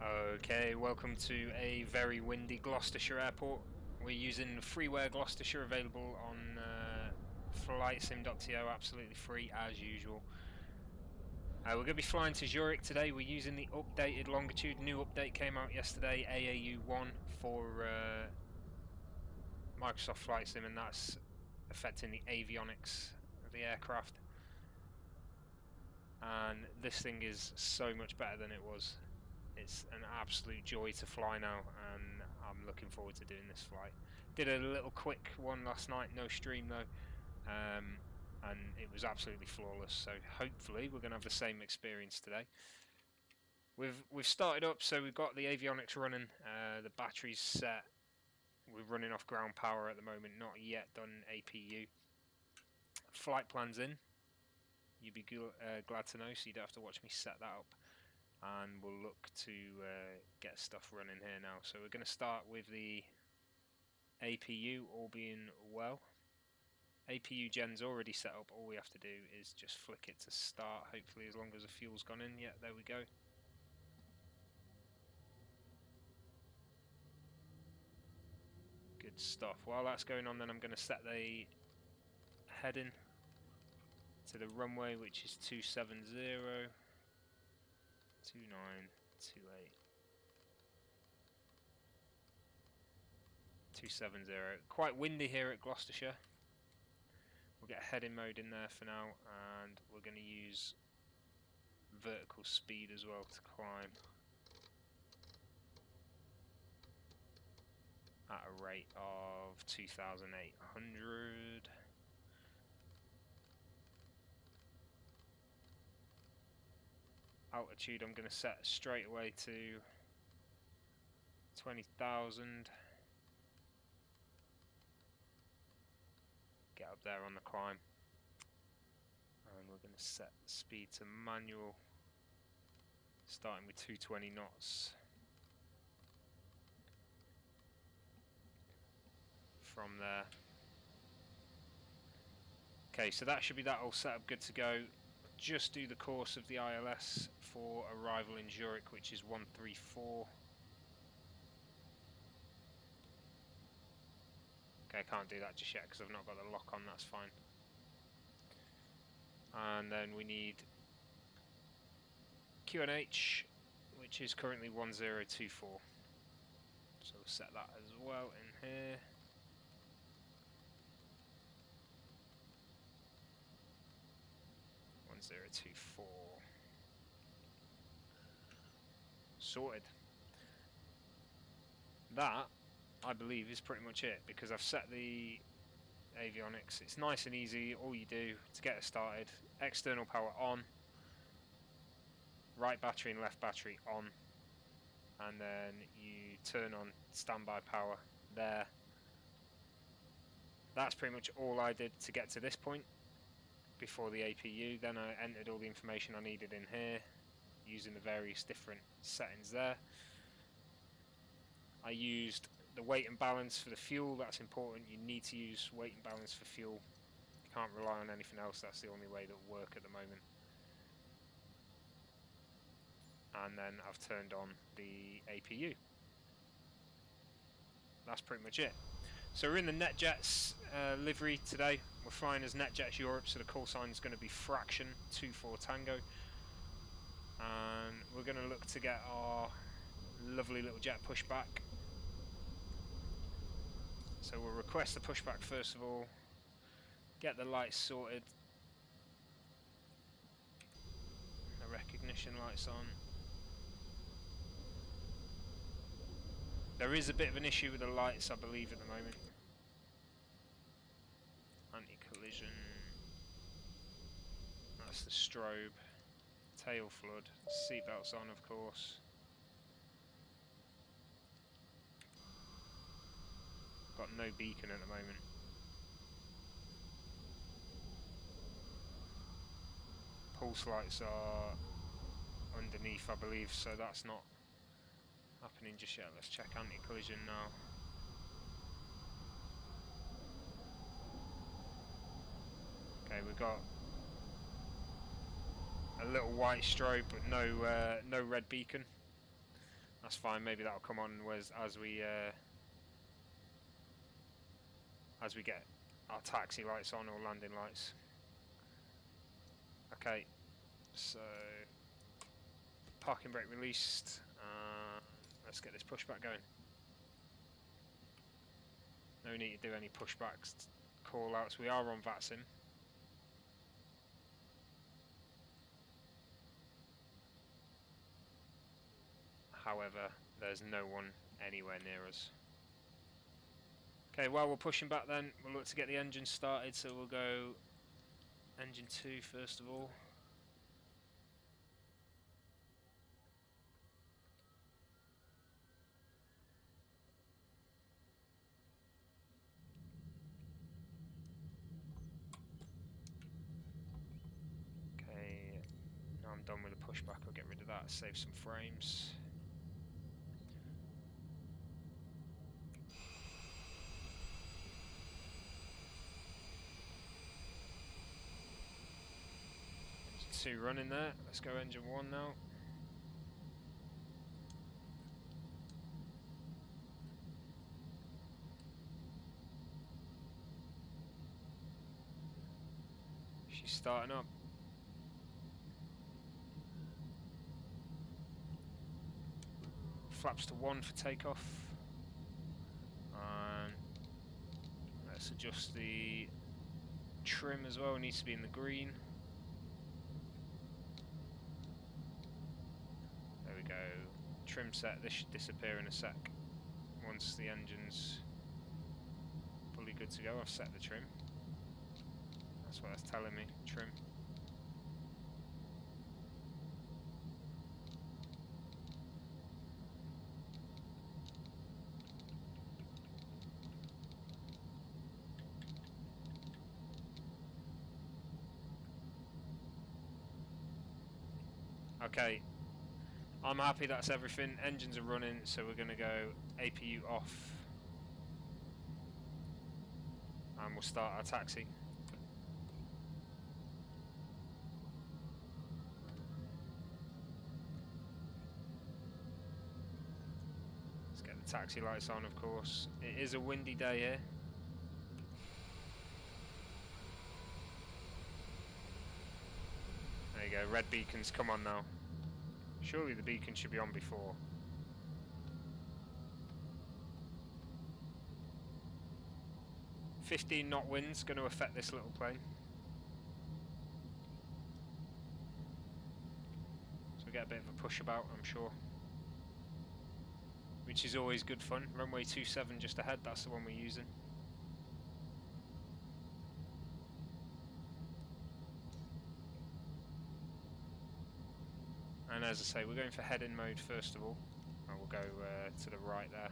Okay, welcome to a very windy Gloucestershire airport. We're using freeware Gloucestershire, available on flightsim.to, absolutely free as usual. We're going to be flying to Zurich today. We're using the updated Longitude. New update came out yesterday, AAU1 for Microsoft Flight Sim, and that's affecting the avionics of the aircraft. And this thing is so much better than it was. It's an absolute joy to fly now, and I'm looking forward to doing this flight. Did a little quick one last night, no stream though, and it was absolutely flawless. So hopefully we're going to have the same experience today. We've started up, so we've got the avionics running, the battery's set. We're running off ground power at the moment, not yet done APU. Flight plan's in. You'd be glad to know, so you don't have to watch me set that up. And we'll look to get stuff running here now. So we're going to start with the APU, all being well. APU gen's already set up. All we have to do is just flick it to start, hopefully, as long as the fuel's gone in. Yeah, there we go. Good stuff. While that's going on, then I'm going to set the heading to the runway, which is 270. 2928 270. Quite windy here at Gloucestershire. We'll get heading mode in there for now, and we're going to use vertical speed as well to climb at a rate of 2,800. Altitude I'm going to set straight away to 20,000. Get up there on the climb, and we're going to set speed to manual, starting with 220 knots. From there. Okay, so that should be that all set up, good to go. Just do the course of the ILS for arrival in Zurich, which is 134. Okay, I can't do that just yet because I've not got the lock on, that's fine. And then we need QNH, which is currently 1024. So we'll set that as well in here. One 1024. Sorted. That, I believe, is pretty much it, because I've set the avionics. It's nice and easy. All you do to get it started: external power on, right battery and left battery on, and then you turn on standby power there. That's pretty much all I did to get to this point before the APU. Then I entered all the information I needed in here using the various different settings there. I used the weight and balance for the fuel. That's important. You need to use weight and balance for fuel. You can't rely on anything else. That's the only way that will work at the moment. And then I've turned on the APU. That's pretty much it. So we're in the NetJets livery today. We're flying as NetJets Europe, so the call sign is going to be fraction 24 Tango. And we're going to look to get our lovely little jet pushback. So we'll request the pushback first of all, get the lights sorted, the recognition lights on. There is a bit of an issue with the lights, I believe, at the moment. Anti-collision, that's the strobe, tail flood, seatbelts on of course. Got no beacon at the moment. Pulse lights are underneath, I believe, so that's not happening just yet. Let's check anti-collision now. Okay, we've got a little white strobe, but no red beacon. That's fine. Maybe that'll come on as we get our taxi lights on or landing lights. Okay, so parking brake released. Let's get this pushback going. No need to do any pushbacks, call outs. We are on VATSIM. However, there's no one anywhere near us. Okay, while we're pushing back then, we'll look to get the engine started, so we'll go engine 2 first of all. Okay, now I'm done with the pushback, I'll get rid of that, save some frames. Engine 2 running there, let's go engine 1 now. She's starting up. Flaps to 1 for takeoff. And let's adjust the trim as well, it needs to be in the green. There we go. Trim set, this should disappear in a sec. Once the engine's fully good to go, I've set the trim. That's what that's telling me, trim. Okay, I'm happy that's everything. Engines are running, so we're going to go APU off. And we'll start our taxi. Let's get the taxi lights on, of course. It is a windy day here. There you go, red beacons come on now. Surely the beacon should be on before. "15 knot wind's going to affect this little plane. So we get a bit of a push about, I'm sure. Which is always good fun. Runway 27 just ahead, that's the one we're using. And as I say, we're going for head-in mode first of all. And we'll go to the right there.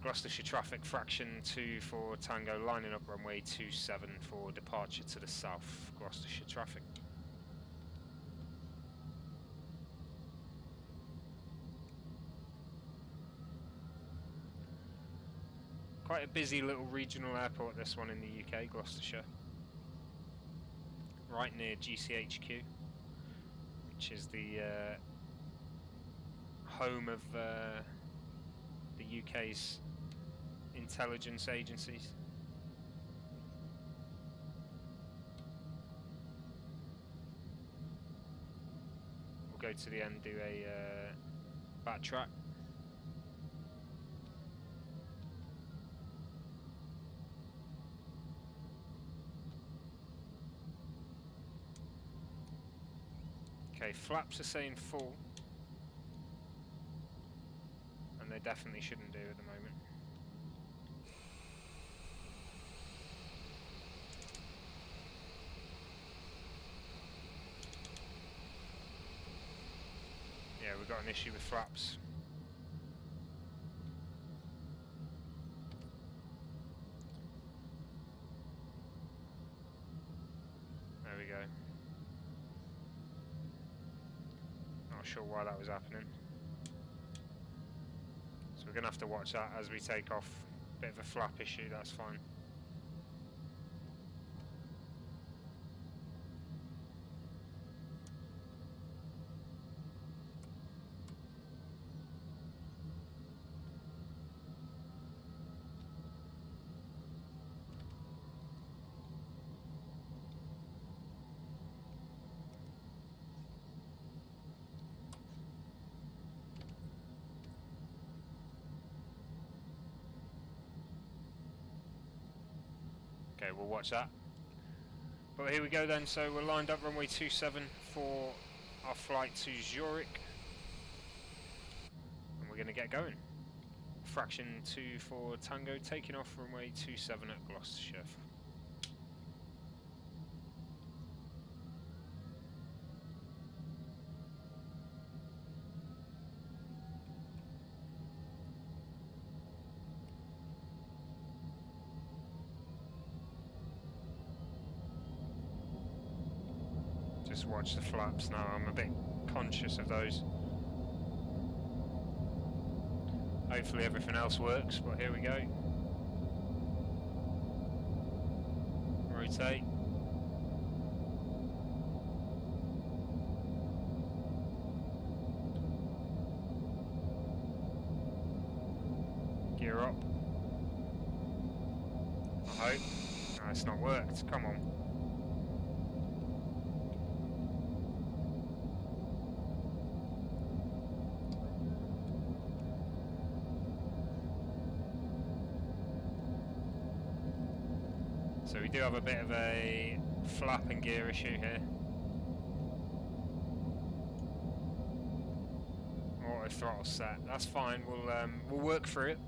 Gloucestershire traffic, fraction 2 for Tango, lining up runway 27 for departure to the south. Gloucestershire traffic. Quite a busy little regional airport, this one in the UK, Gloucestershire. Right near GCHQ, which is the home of the UK's intelligence agencies. We'll go to the end, do a backtrack. Okay, flaps are saying full, and they definitely shouldn't do at the moment. Yeah, we've got an issue with flaps. There we go. Not sure why that was happening. So we're going to have to watch that as we take off. Bit of a flap issue, that's fine. Okay, we'll watch that. But here we go then, so we're lined up runway 27 for our flight to Zurich. And we're going to get going. Fraction 2 for Tango, taking off runway 27 at Gloucestershire. Just watch the flaps now, I'm a bit conscious of those. Hopefully everything else works, but here we go. Rotate. Gear up. I hope. No, it's not worked, come on. So we do have a bit of a flap and gear issue here. Auto throttle set. That's fine. We'll work through it.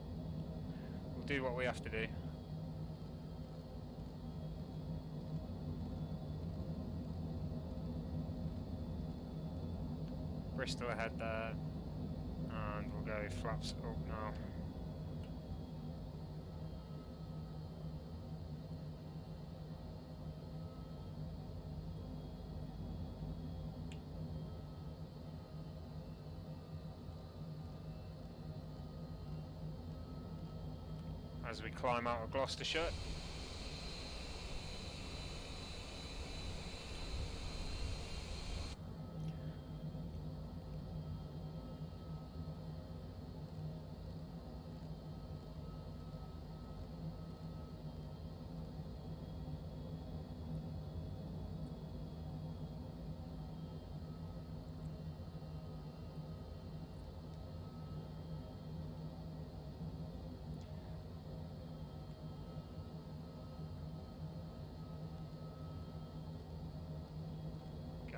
We'll do what we have to do. Bristol ahead there, and we'll go flaps up now. As we climb out of Gloucestershire.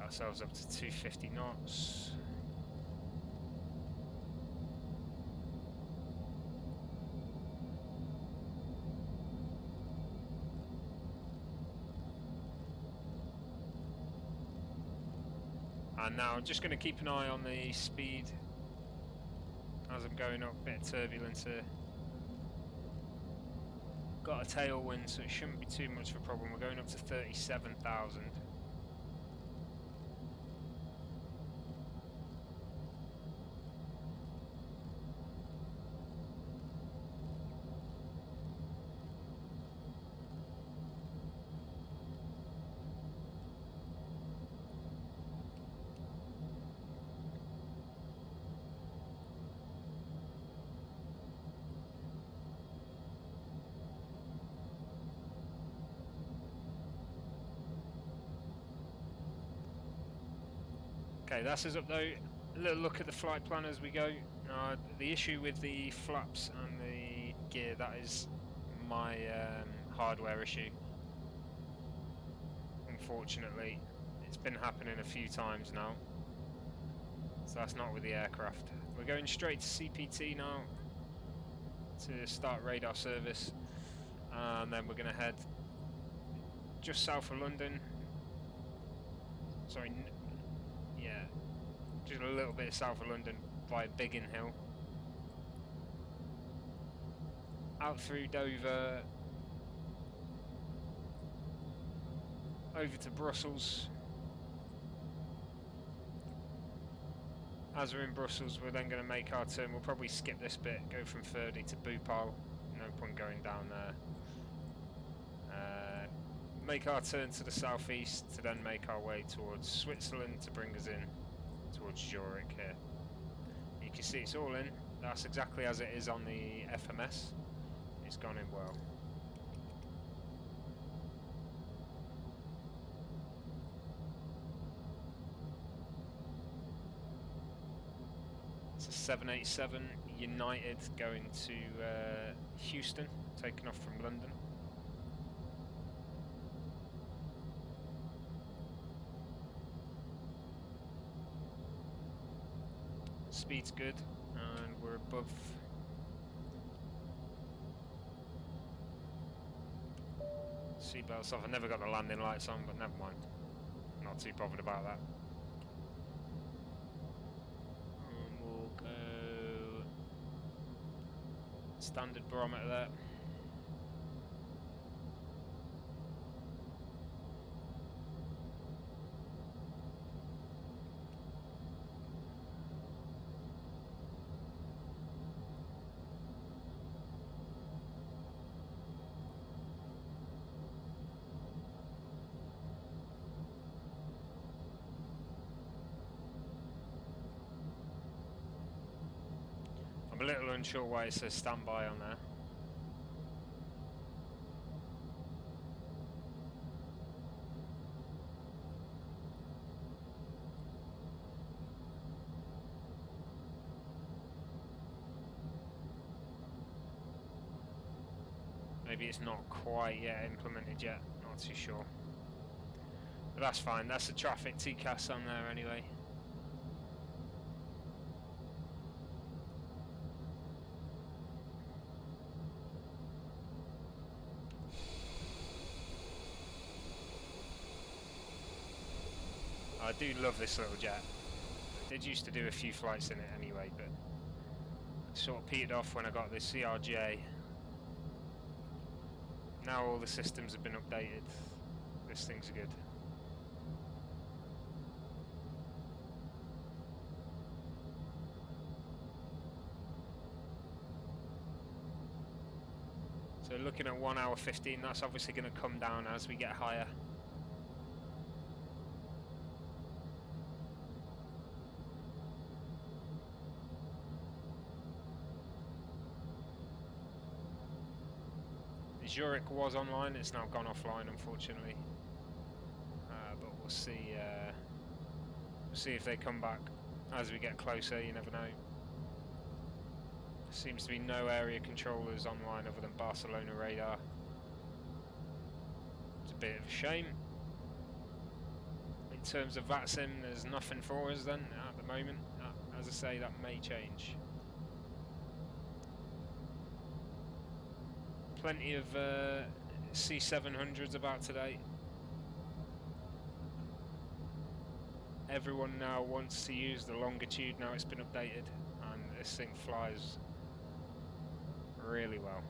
Ourselves up to 250 knots. And now I'm just going to keep an eye on the speed as I'm going up. Bit of turbulence here. Got a tailwind, so it shouldn't be too much of a problem. We're going up to 37,000. Okay, that's us up though. A little look at the flight plan as we go. The issue with the flaps and the gear, that is my hardware issue. Unfortunately, it's been happening a few times now. So that's not with the aircraft. We're going straight to CPT now to start radar service. And then we're going to head just south of London. Sorry, yeah, just a little bit south of London via Biggin Hill. Out through Dover, over to Brussels. As we're in Brussels, we're then going to make our turn. We'll probably skip this bit, go from Ferdy to Bhopal. No point going down there. Make our turn to the southeast to then make our way towards Switzerland to bring us in towards Zurich here. You can see it's all in. That's exactly as it is on the FMS. It's gone in well. It's a 787 United going to Houston, taking off from London. airspeed's good, and we're above. Seatbelts off. I never got the landing lights on, but never mind. Not too bothered about that. And we'll go standard barometer there. I'm a little unsure why it says standby on there. Maybe it's not quite yet implemented yet, not too sure. But that's fine, that's the traffic TCAS on there anyway. I do love this little jet. I did used to do a few flights in it anyway, but sort of petered off when I got this CRJ. Now all the systems have been updated. This thing's good. So looking at 1 hour 15, that's obviously going to come down as we get higher. Zurich was online, it's now gone offline unfortunately, but we'll see if they come back as we get closer. You never know. Seems to be no area controllers online other than Barcelona radar. It's a bit of a shame. In terms of VATSIM, there's nothing for us then at the moment. As I say, that may change. Plenty of C700s about today. Everyone now wants to use the Longitude now it's been updated, and this thing flies really well.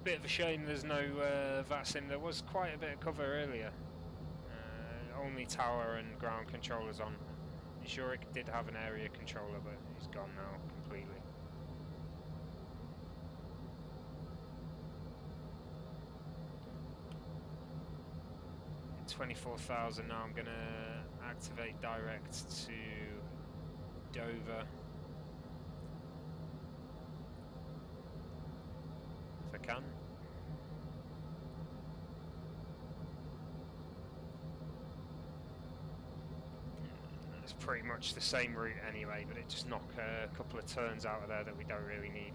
Bit of a shame there's no VATSIM. There was quite a bit of cover earlier. Only tower and ground controllers on. Zurich did have an area controller, but he's gone now completely. At 24,000 now, I'm going to activate direct to Dover. If I can. It's pretty much the same route anyway, but it just knocked a couple of turns out of there that we don't really need.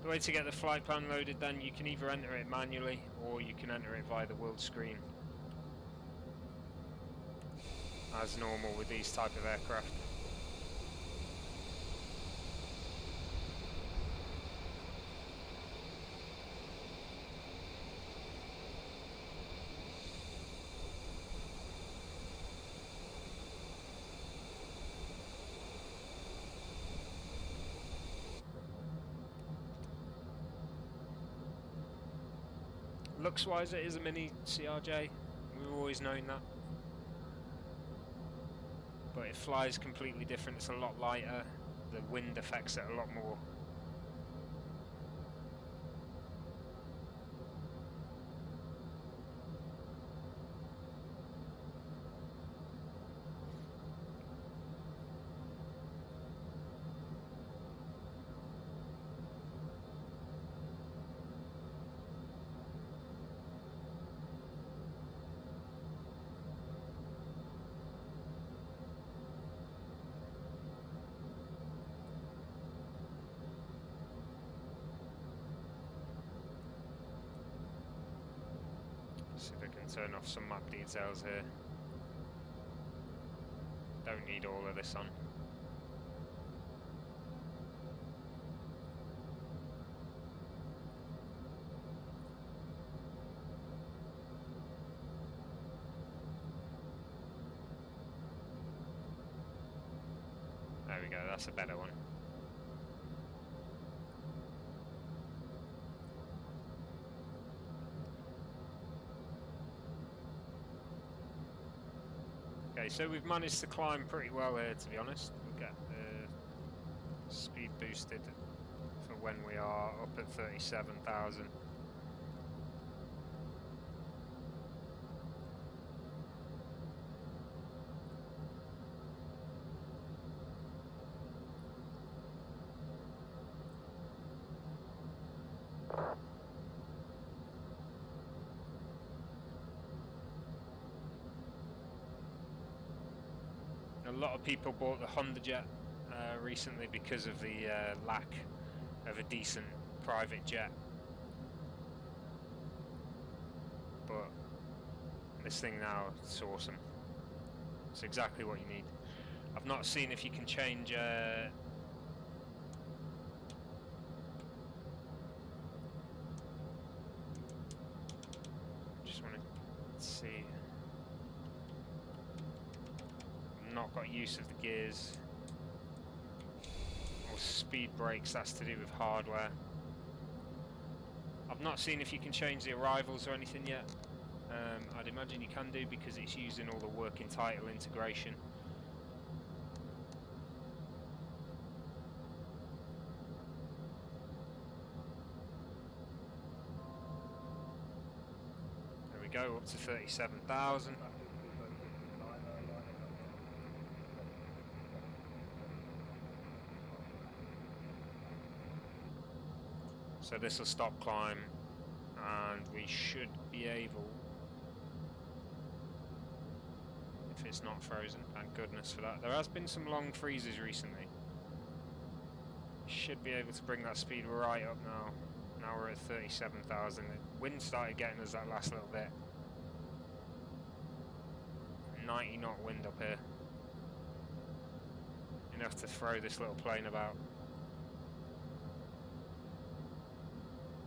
The way to get the flight plan loaded then, you can either enter it manually or you can enter it via the world screen. As normal with these type of aircraft. Looks wise it is a mini CRJ, we've always known that. But it flies completely different, it's a lot lighter, the wind affects it a lot more. See if I can turn off some map details here. Don't need all of this on. There we go, that's a better one. Okay, so we've managed to climb pretty well here, to be honest. We'll get the speed boosted for when we are up at 37,000. A lot of people bought the Honda jet recently because of the lack of a decent private jet. But this thing now, it's awesome. It's exactly what you need. I've not seen if you can change just want to see. Not got use of the gears or speed brakes, that's to do with hardware. I've not seen if you can change the arrivals or anything yet. I'd imagine you can do because it's using all the working title integration. There we go, up to 37,000. So this will stop climb and we should be able, if it's not frozen, thank goodness for that. There has been some long freezes recently. Should be able to bring that speed right up now. Now we're at 37,000. The wind started getting us that last little bit. 90 knot wind up here. Enough to throw this little plane about.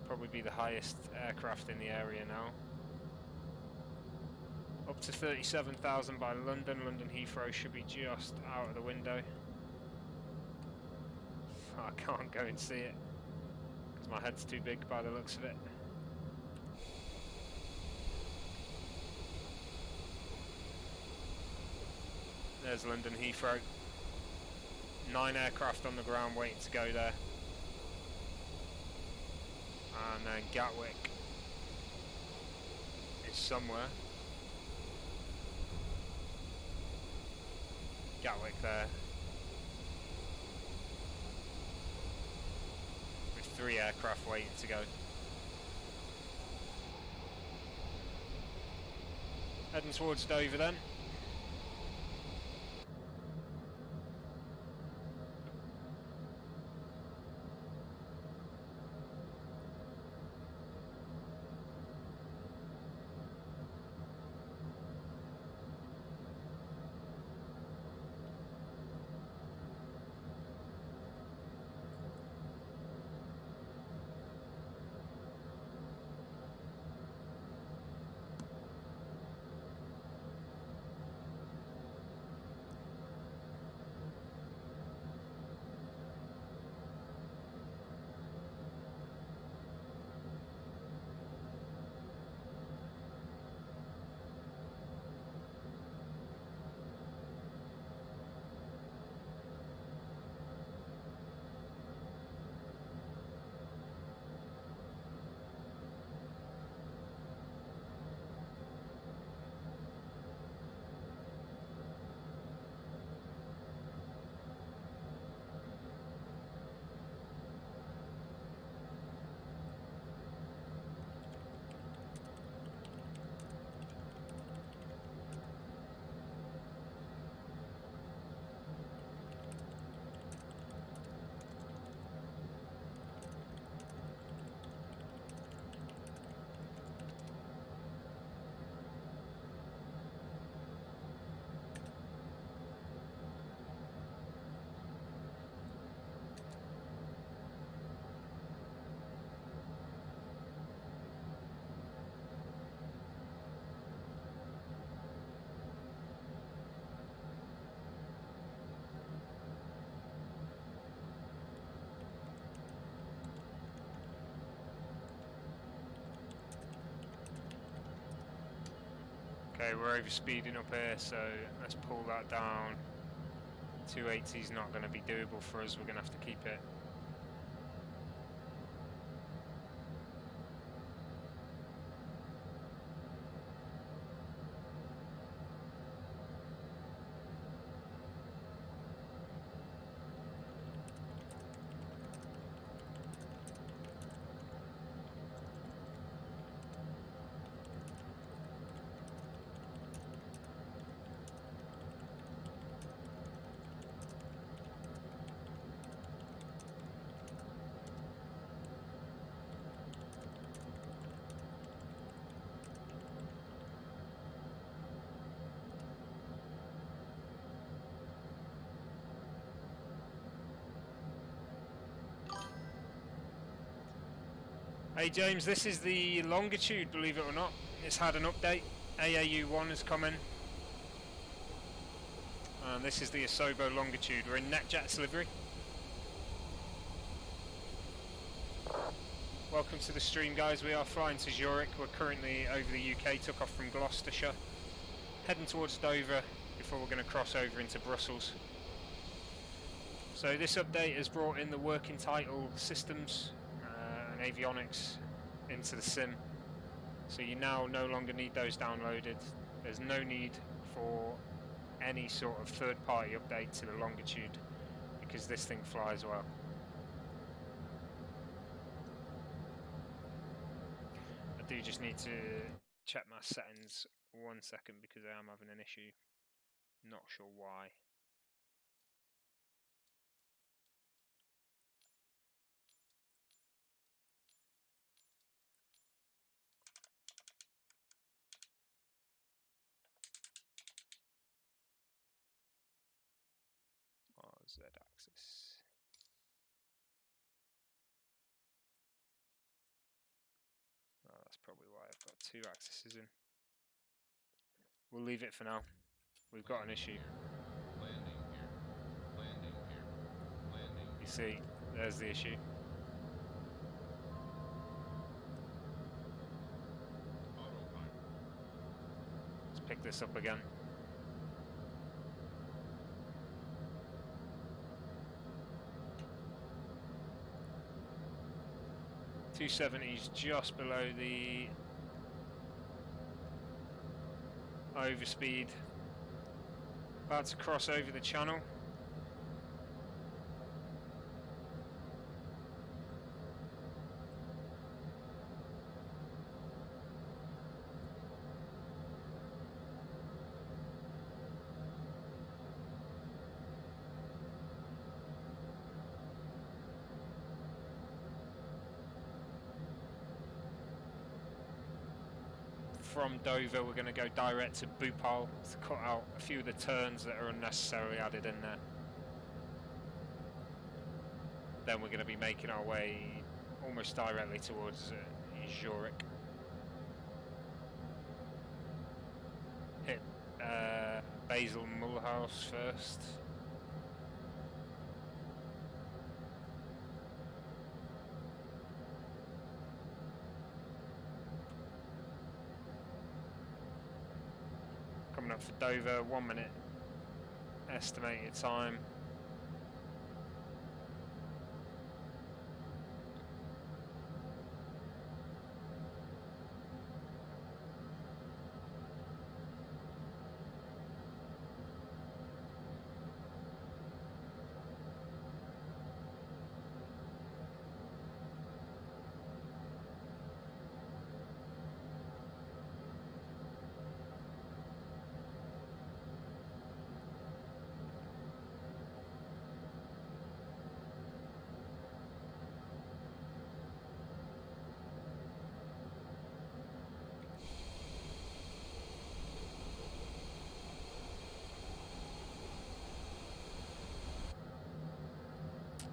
Probably be the highest aircraft in the area now. Up to 37,000 by London. London Heathrow should be just out of the window. I can't go and see it because my head's too big by the looks of it. There's London Heathrow. 9 aircraft on the ground waiting to go there. And then Gatwick is somewhere. Gatwick there. With 3 aircraft waiting to go. Heading towards Dover then. Okay, we're over speeding up here, so let's pull that down. 280 is not going to be doable for us, we're going to have to keep it. Hey James, this is the Longitude, believe it or not. It's had an update. AAU1 has come in. And this is the ASUS Longitude. We're in NetJet's livery. Welcome to the stream, guys. We are flying to Zurich. We're currently over the UK, took off from Gloucestershire. Heading towards Dover before we're going to cross over into Brussels. So this update has brought in the working title systems and avionics into the sim. So you now no longer need those downloaded. There's no need for any sort of third-party update to the Longitude because this thing flies well. I do just need to check my settings 1 second because I am having an issue. Not sure why. Z-axis. Oh, that's probably why I've got 2 axes in. We'll leave it for now. We've got an issue. You see, there's the issue. Let's pick this up again. .270's just below the overspeed. About to cross over the channel. From Dover, we're going to go direct to Bhopal to cut out a few of the turns that are unnecessarily added in there. Then we're going to be making our way almost directly towards Zurich. Hit Basel Mulhouse first. Coming up for Dover, 1 minute estimated time.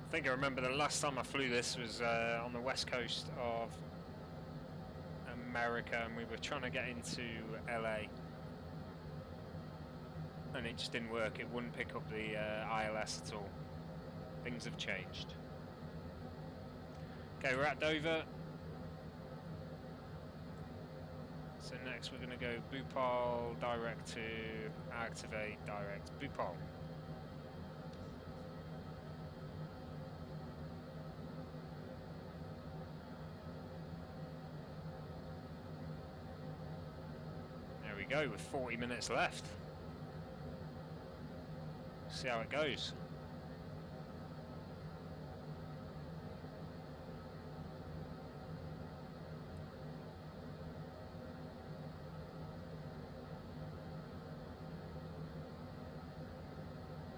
I think I remember the last time I flew this was on the west coast of America, and we were trying to get into LA and it just didn't work. It wouldn't pick up the ILS at all. Things have changed. Okay, we're at Dover. So next we're going to go Bhopal direct to activate direct Bhopal. There we go, with 40 minutes left. See how it goes.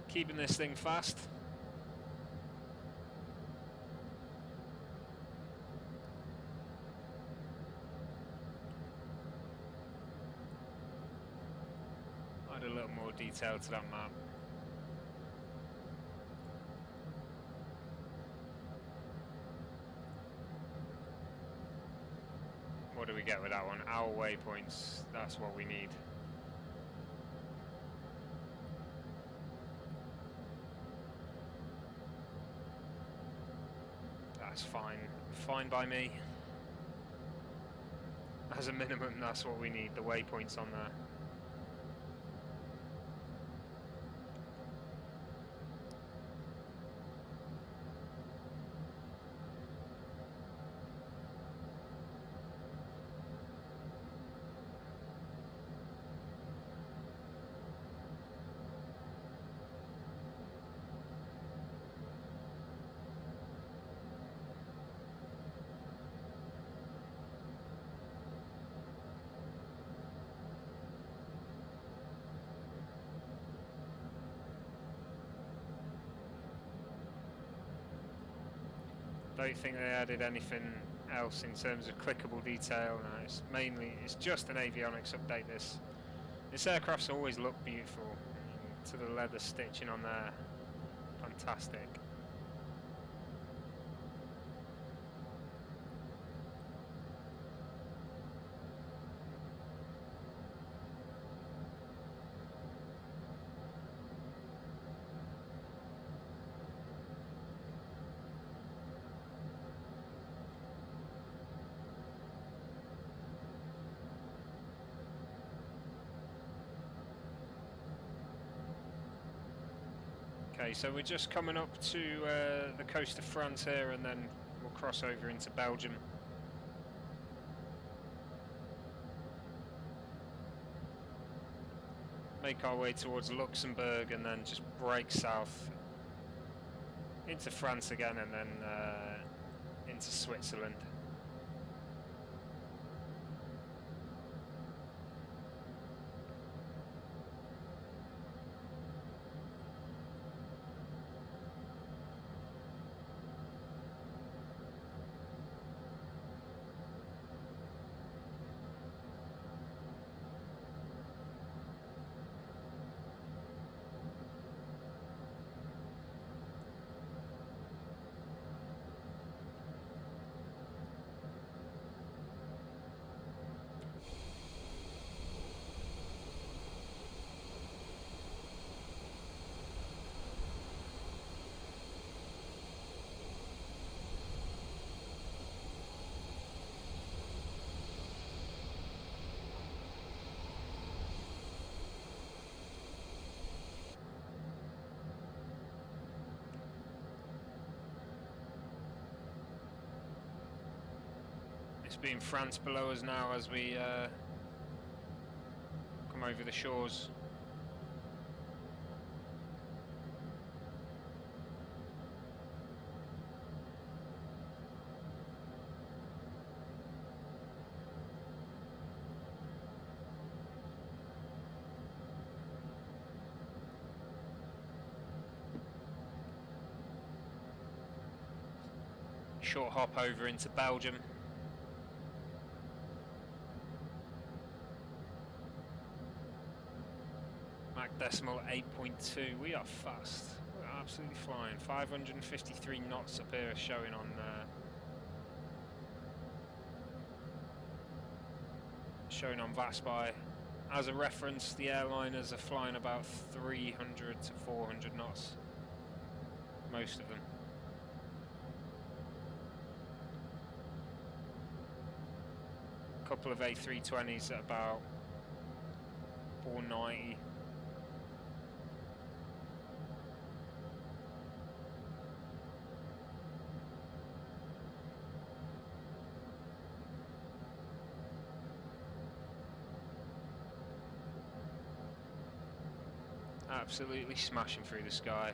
Keeping this thing fast. Add a little more detail to that map. What do we get with that one? Our waypoints, that's what we need. That's fine. Fine by me. As a minimum, that's what we need, the waypoints on there. Don't think they added anything else in terms of clickable detail. No, it's just an avionics update. This aircraft's always looked beautiful. To the leather stitching on there, fantastic. Okay, so we're just coming up to the coast of France here, and then we'll cross over into Belgium. Make our way towards Luxembourg and then just break south into France again, and then into Switzerland. It's been France below us now as we come over the shores. Short hop over into Belgium. Decimal 8.2. We are fast. We're absolutely flying. 553 knots up here showing on VATSIM. As a reference, the airliners are flying about 300 to 400 knots. Most of them. couple of A320s at about 490. Absolutely smashing through the sky.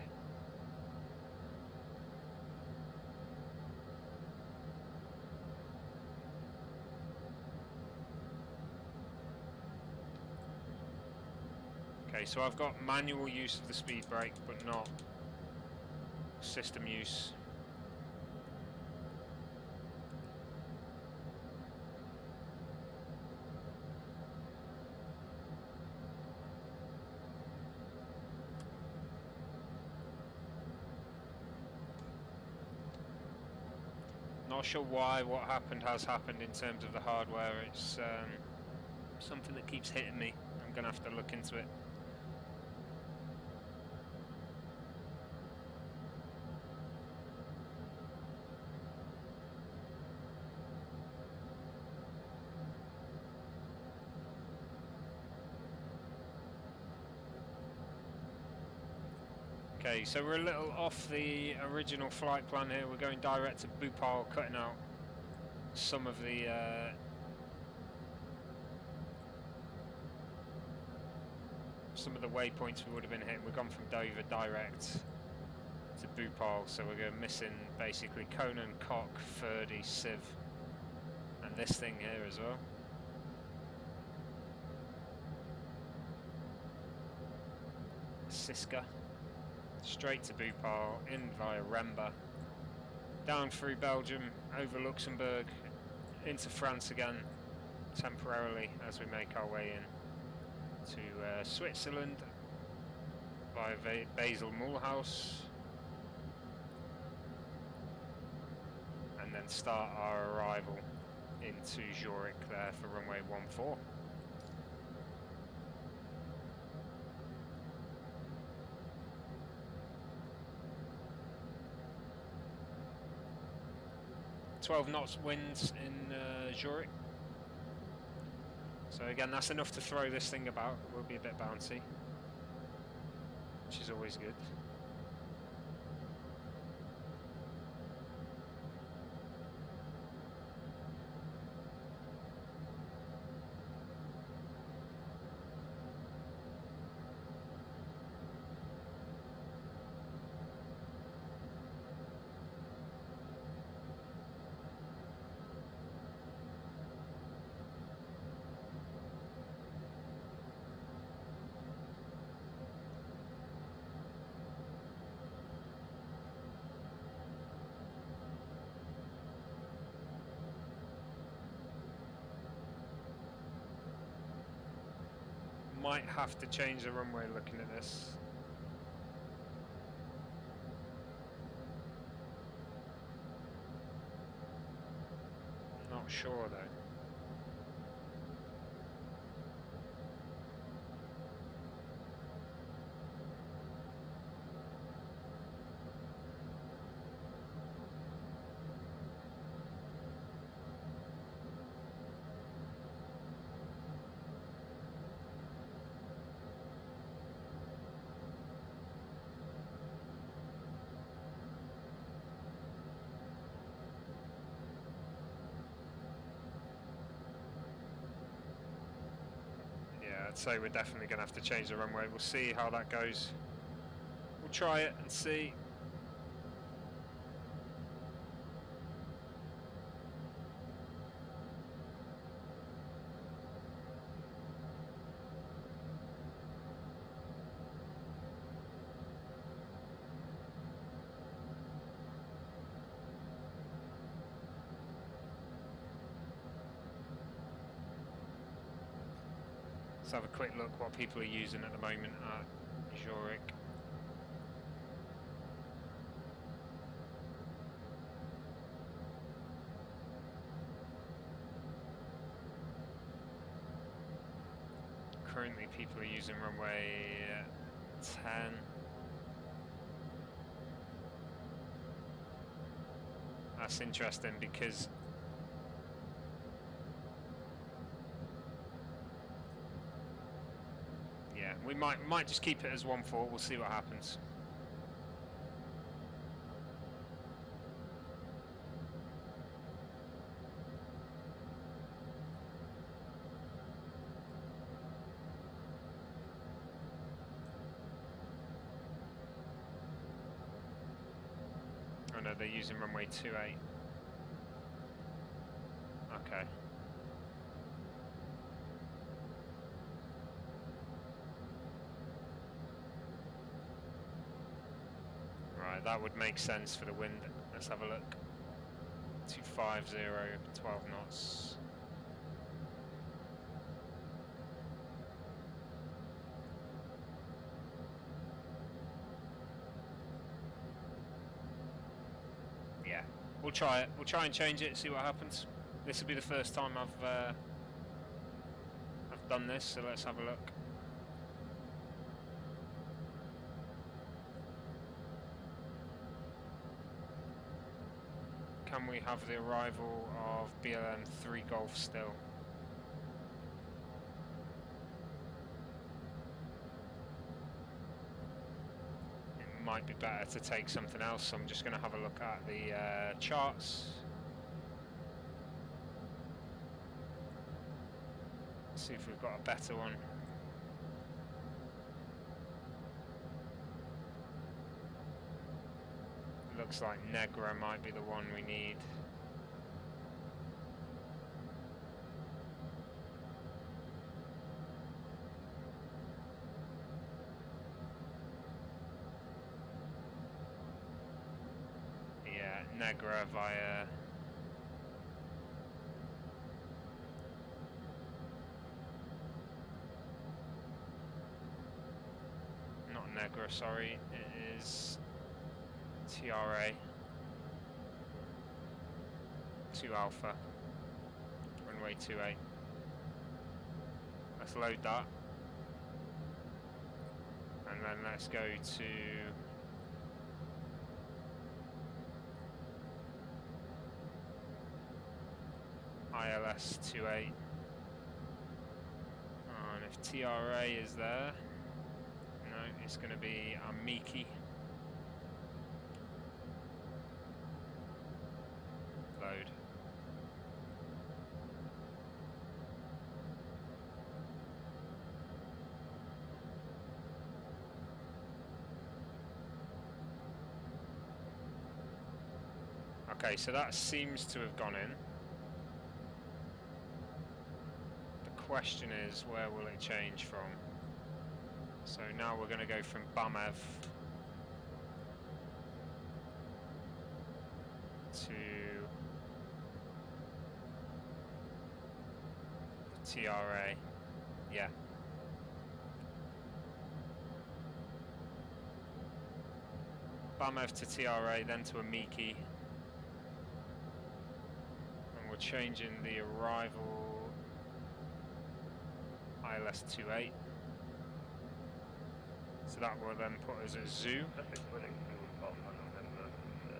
Okay, so I've got manual use of the speed brake, but not system use. Not sure why. What happened has happened in terms of the hardware. It's something that keeps hitting me. I'm gonna have to look into it. Okay, so we're a little off the original flight plan here. We're going direct to Bhopal, cutting out some of the waypoints we would have been hitting. We've gone from Dover direct to Bhopal, so we're going missing basically Conan, Cock, Ferdy, Civ, and this thing here as well. Siska. Straight to Bhopal, in via Remba, down through Belgium, over Luxembourg, into France again, temporarily as we make our way in to Switzerland via Basel Mulhouse, and then start our arrival into Zurich there for runway 14. Knots winds in Zurich. So again, that's enough to throw this thing about. It will be a bit bouncy, which is always good. Might have to change the runway looking at this. Not sure though. I'd say we're definitely going to have to change the runway. We'll see how that goes. We'll try it and see. Let's have a quick look what people are using at the moment at Zurich. Currently people are using runway 10. That's interesting because we might just keep it as 1-4. We'll see what happens. Oh no, they're using runway 28. Okay. Right, that would make sense for the wind. Let's have a look. 250, 12 knots. Yeah, we'll try it. We'll try and change it, see what happens. This will be the first time I've done this, so let's have a look. Can we have the arrival of BLM 3 Golf still? It might be better to take something else, so I'm just going to have a look at the charts. See if we've got a better one. Looks like Negra might be the one we need. Yeah, Negra via... Not Negra, sorry, it is TRA 2 Alpha, runway 28. Let's load that, and then let's go to ILS 28, and if TRA is there, no, it's going to be Amiki. Load. Okay, so that seems to have gone in. The question is, where will it change from? So now we're going to go from Bamev to TRA, yeah. Bamev to TRA, then to Amiki. And we're changing the arrival ILS 28. So that will then put us at Zoo,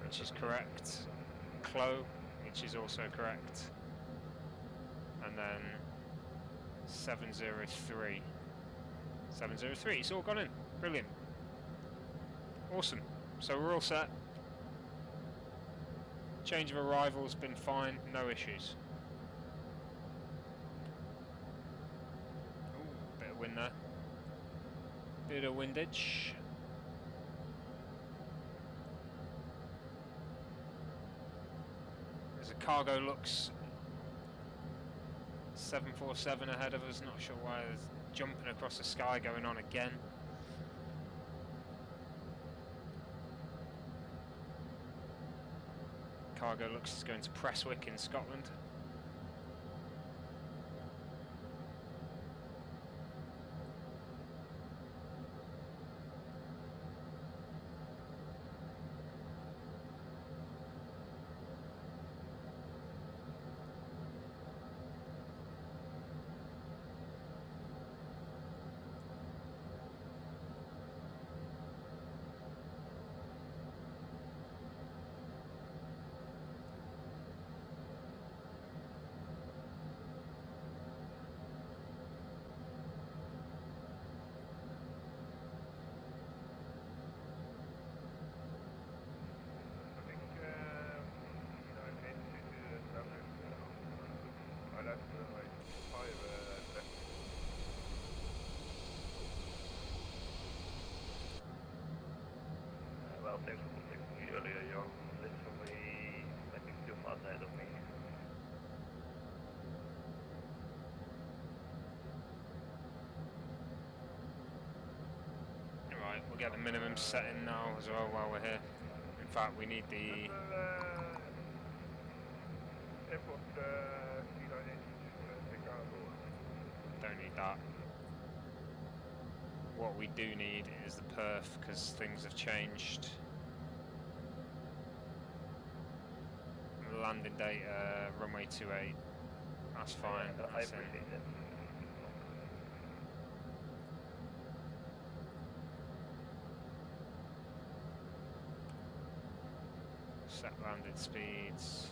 which is correct. Clo, which is also correct. And then 703. 703, it's all gone in. Brilliant. Awesome. So we're all set. Change of arrival's been fine, no issues. Ooh, bit of wind there. Bit of windage. As the cargo looks 747 ahead of us, not sure why there's jumping across the sky going on again. Cargo looks is going to Prestwick in Scotland. left, like 5 left. Well, thanks for contacting me earlier. You're literally, I think, too fast ahead of me. Right, we'll get the minimum setting now as well while we're here. In fact, we need the... Airport, Chicago. Don't need that. What we do need is the perf, because things have changed. Landing date, runway 28. That's fine. I appreciate it. Set landing speeds.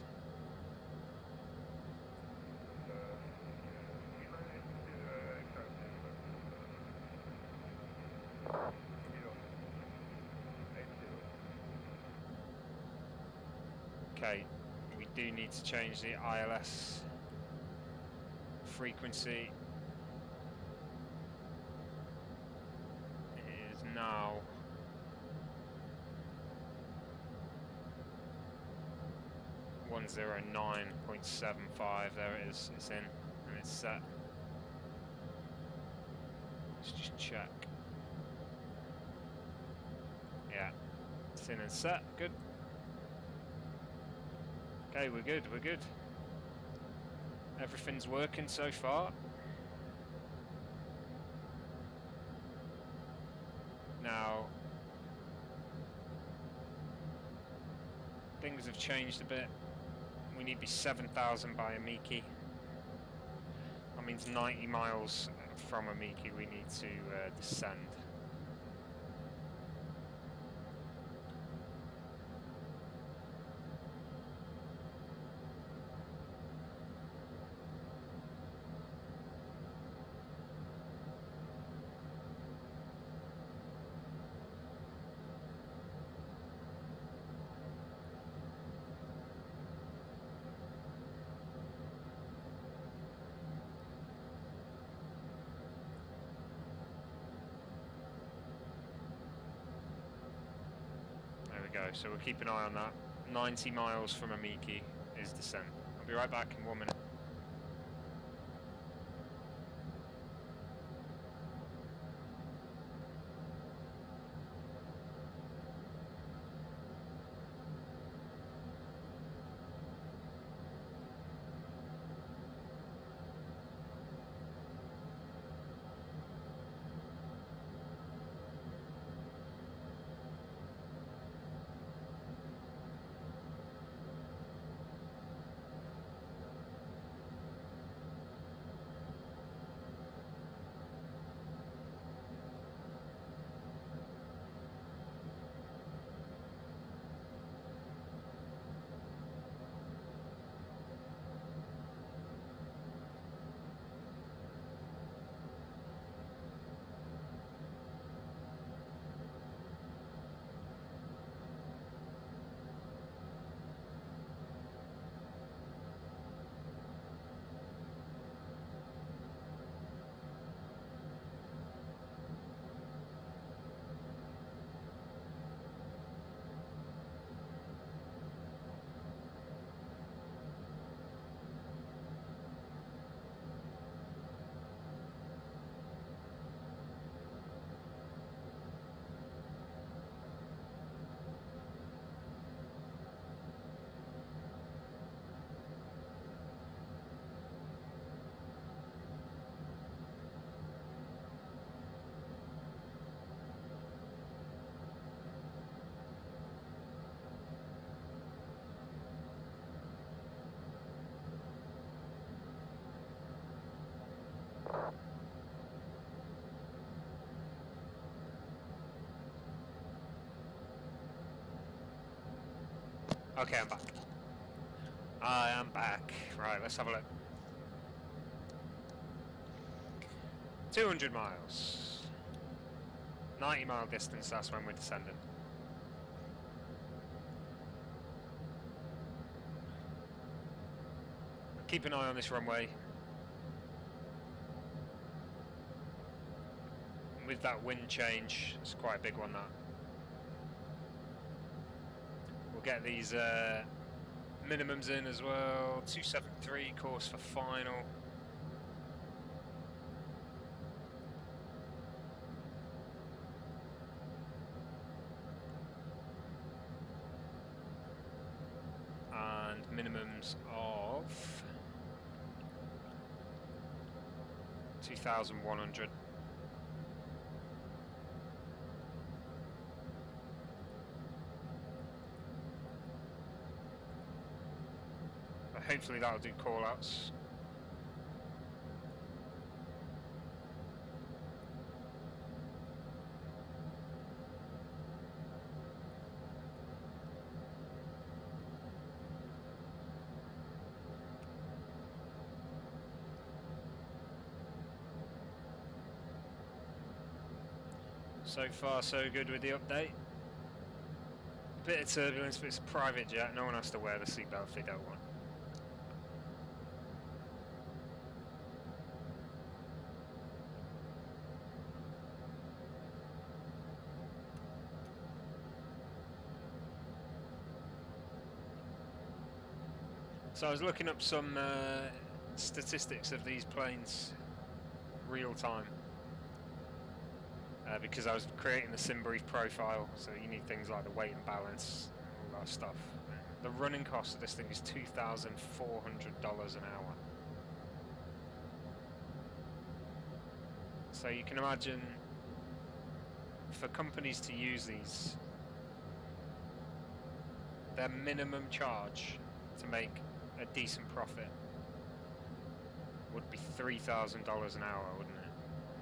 Okay, we do need to change the ILS frequency. It is now 109.75. There it is, it's in and it's set. Let's just check. Yeah, it's in and set, good. Okay, we're good, we're good. Everything's working so far. Now, things have changed a bit. We need to be 7,000 by Amiki. That means 90 miles from Amiki we need to descend. So we'll keep an eye on that. 90 miles from Amiki is descent. I'll be right back in 1 minute. Okay, I'm back. I am back. Right, let's have a look. 200 miles. 90-mile distance, that's when we're descending. Keep an eye on this runway. with that wind change, it's quite a big one, that. We'll get these minimums in as well. 273 course for final. And minimums of 2,100. Hopefully that'll do call-outs. So far so good with the update. Bit of turbulence, but it's a private jet, no one has to wear the seatbelt if they don't want. So I was looking up some statistics of these planes real time because I was creating the sim brief profile, so you need things like the weight and balance, all that stuff. The running cost of this thing is $2,400 an hour. So you can imagine for companies to use these, their minimum charge to make a decent profit would be $3,000 an hour, wouldn't it?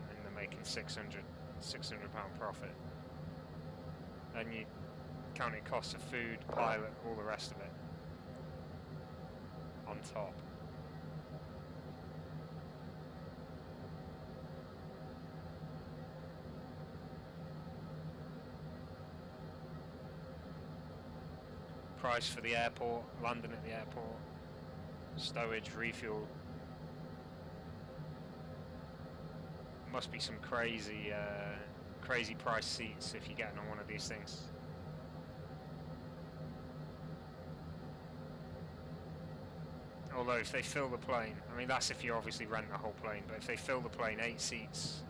And they're making £600 profit. Then you count in costs of food, pilot, all the rest of it on top. Price for the airport, landing at the airport, stowage, refuel. Must be some crazy crazy price seats if you're getting on one of these things. Although if they fill the plane, I mean that's if you obviously rent the whole plane, but if they fill the plane 8 seats,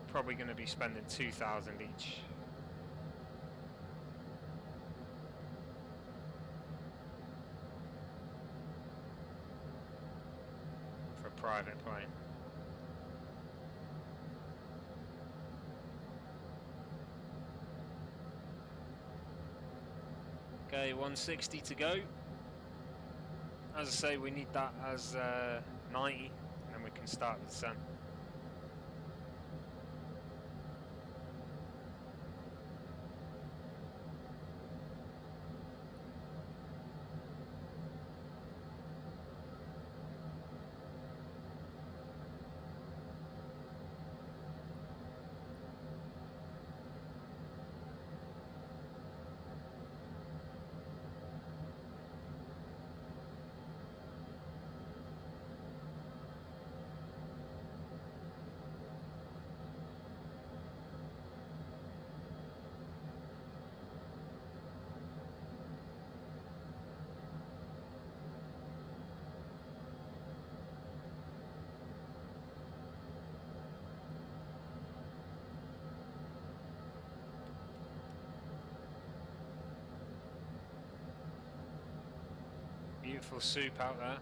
probably going to be spending 2,000 each. For a private plane. Okay, 160 to go. As I say, we need that as 90, and then we can start the descent. Beautiful soup out there.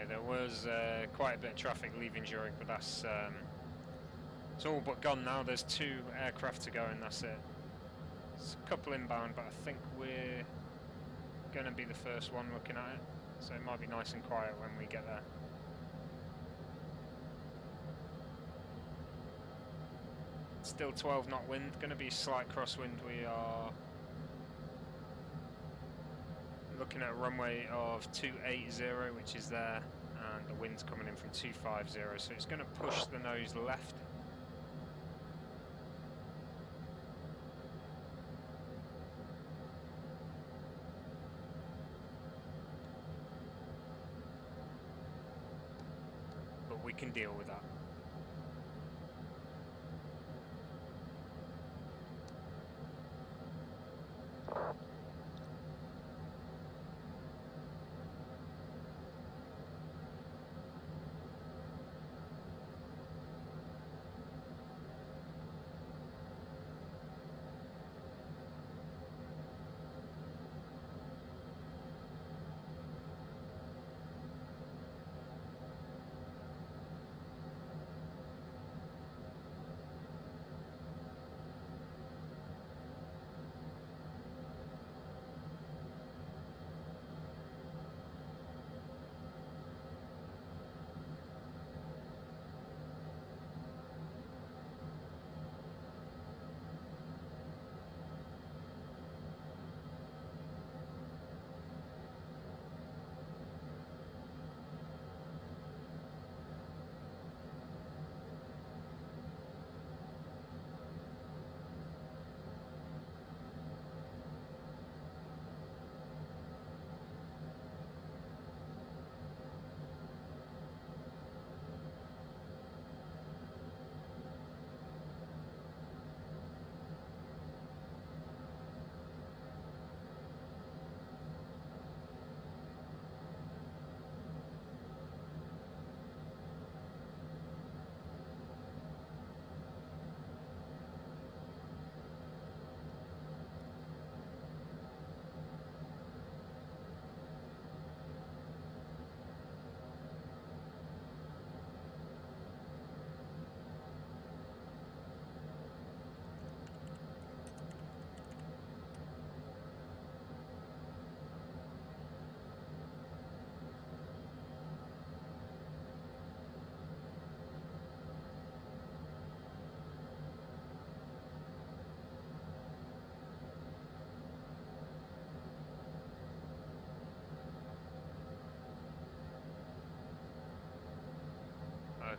Okay, there was quite a bit of traffic leaving Zurich, but that's it's all but gone now. There's 2 aircraft to go and that's it. There's a couple inbound, but I think we're going to be the first one looking at it, so it might be nice and quiet when we get there. Still 12 knot wind, going to be slight crosswind. We are looking at a runway of 280, which is there, and the wind's coming in from 250, so it's going to push the nose left. But we can deal with that.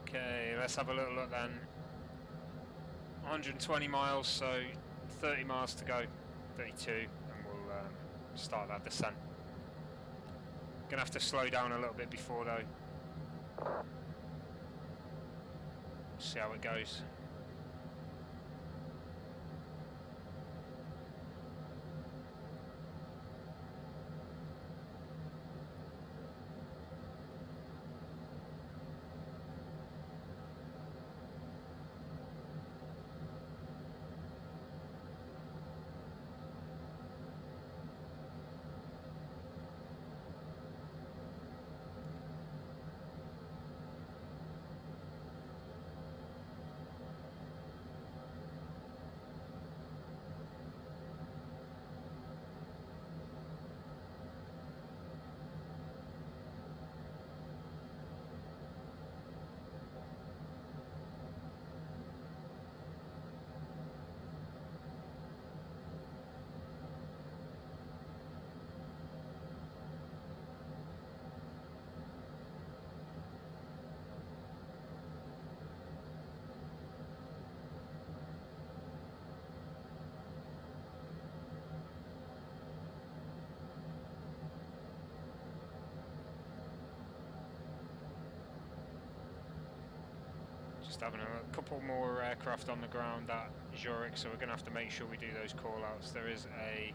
Okay, let's have a little look then. 120 miles, so 30 miles to go, 32, and we'll start that descent. Gonna have to slow down a little bit before though. See how it goes. Just having a couple more aircraft on the ground at Zurich, so we're going to have to make sure we do those call-outs. There is a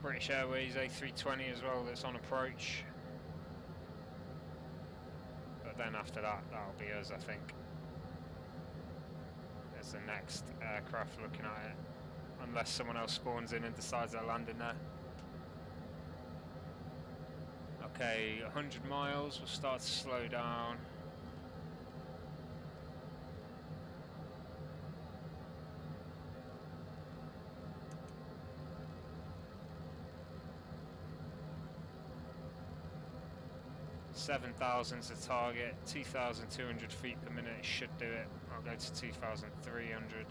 British Airways A320 as well that's on approach. But then after that, that'll be us, I think. There's the next aircraft looking at it. Unless someone else spawns in and decides they're landing there. Okay, 100 miles, we'll start to slow down. $7,000's the target, 2,200 feet per minute should do it. I'll go to 2,300.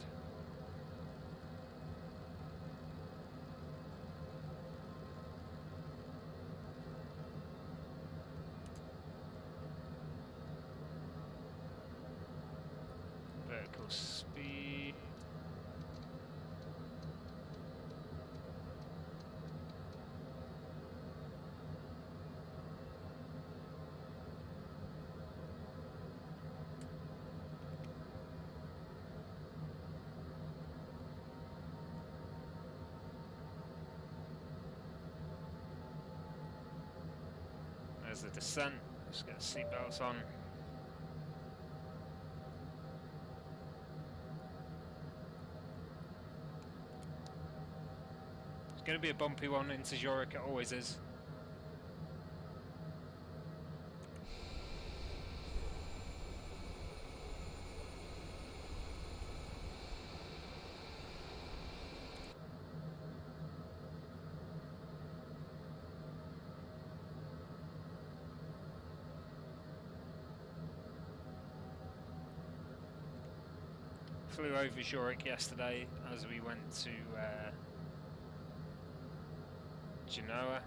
Vertical speed. There's the descent. Let's get the seatbelts on. It's going to be a bumpy one into Zurich, it always is. Flew over Zurich yesterday as we went to Genoa.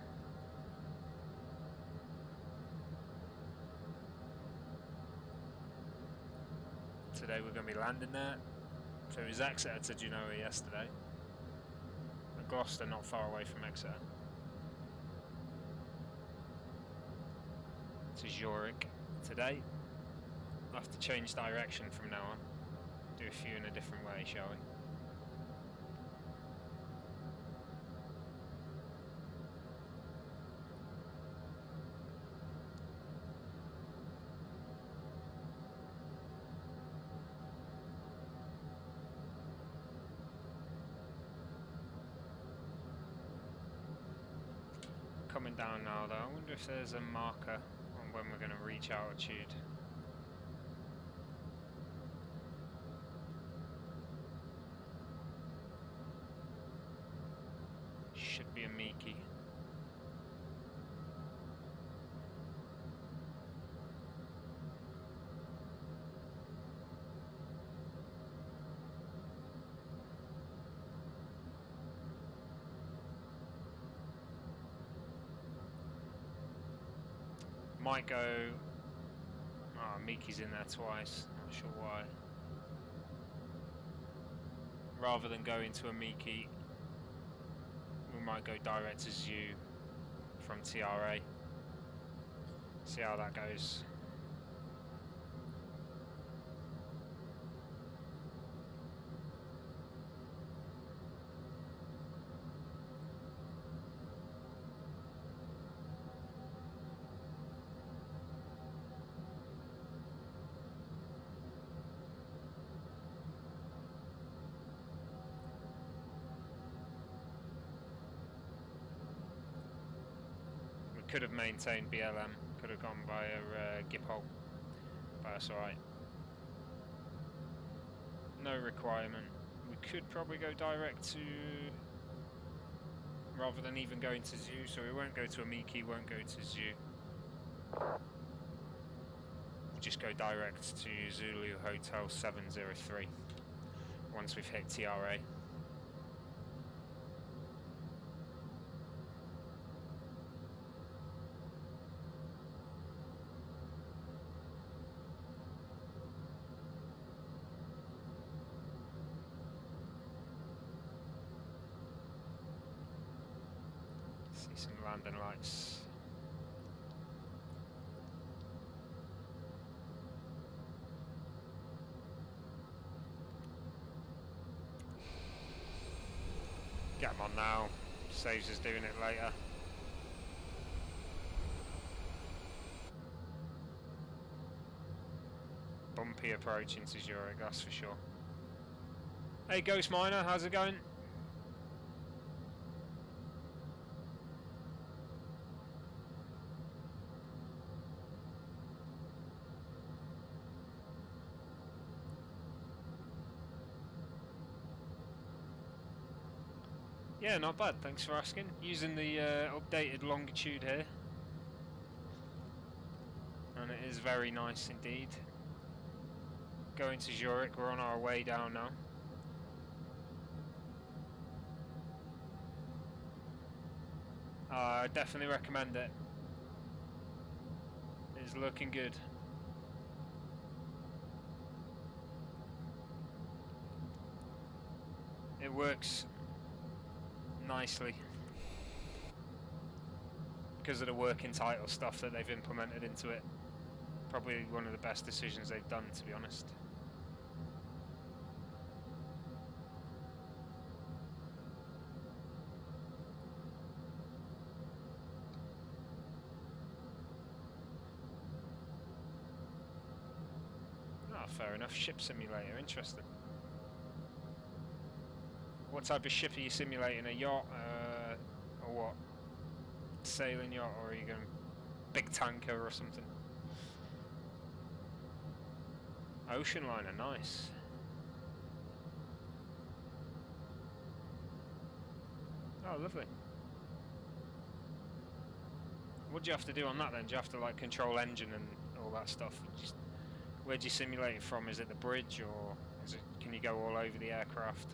Today we're going to be landing there. So it was Exeter to Genoa yesterday. And Gloucester not far away from Exeter. To Zurich today. I'll have to change direction from now on. Do a few in a different way, shall we? Coming down now though, I wonder if there's a marker on when we're going to reach altitude. Should be a Miki. Might go. Oh, Miki's in there twice. Not sure why. Rather than go into a Miki, we might go direct to Zoo from TRA. See how that goes. Could have maintained BLM, could have gone by a Giphol, but that's alright. No requirement. We could probably go direct to, rather than even going to Zoo, so we won't go to a Miki, won't go to Zoo. We'll just go direct to Zulu Hotel 703 once we've hit TRA. Some landing lights. Get them on now. Saves us doing it later. Bumpy approach into Zurich, that's for sure. Hey Ghost Miner, how's it going? Yeah, not bad, thanks for asking. Using the updated Longitude here. And it is very nice indeed. Going to Zurich, we're on our way down now. I definitely recommend it. It's looking good. It works nicely because of the working title stuff that they've implemented into it. Probably one of the best decisions they've done, to be honest. Ah, fair enough. Ship simulator, interesting. What type of ship are you simulating? A yacht, or what? Sailing yacht, or are you going big tanker or something? Ocean liner, nice. Oh, lovely. What do you have to do on that then? Do you have to like control engine and all that stuff? Just, where do you simulate it from? Is it the bridge, or is it? Can you go all over the aircraft?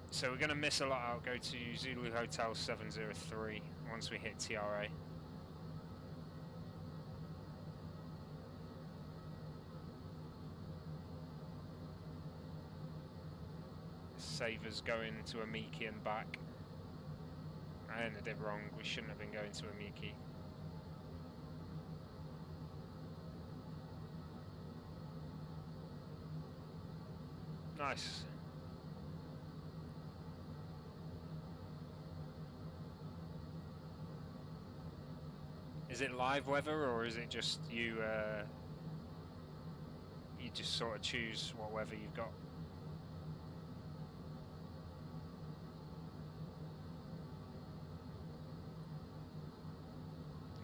So we're going to miss a lot out. Go to Zulu Hotel 703 once we hit TRA. Savers going to Amiki and back. I ended it wrong. We shouldn't have been going to Amiki. Nice. Is it live weather, or is it just you? You just sort of choose what weather you've got.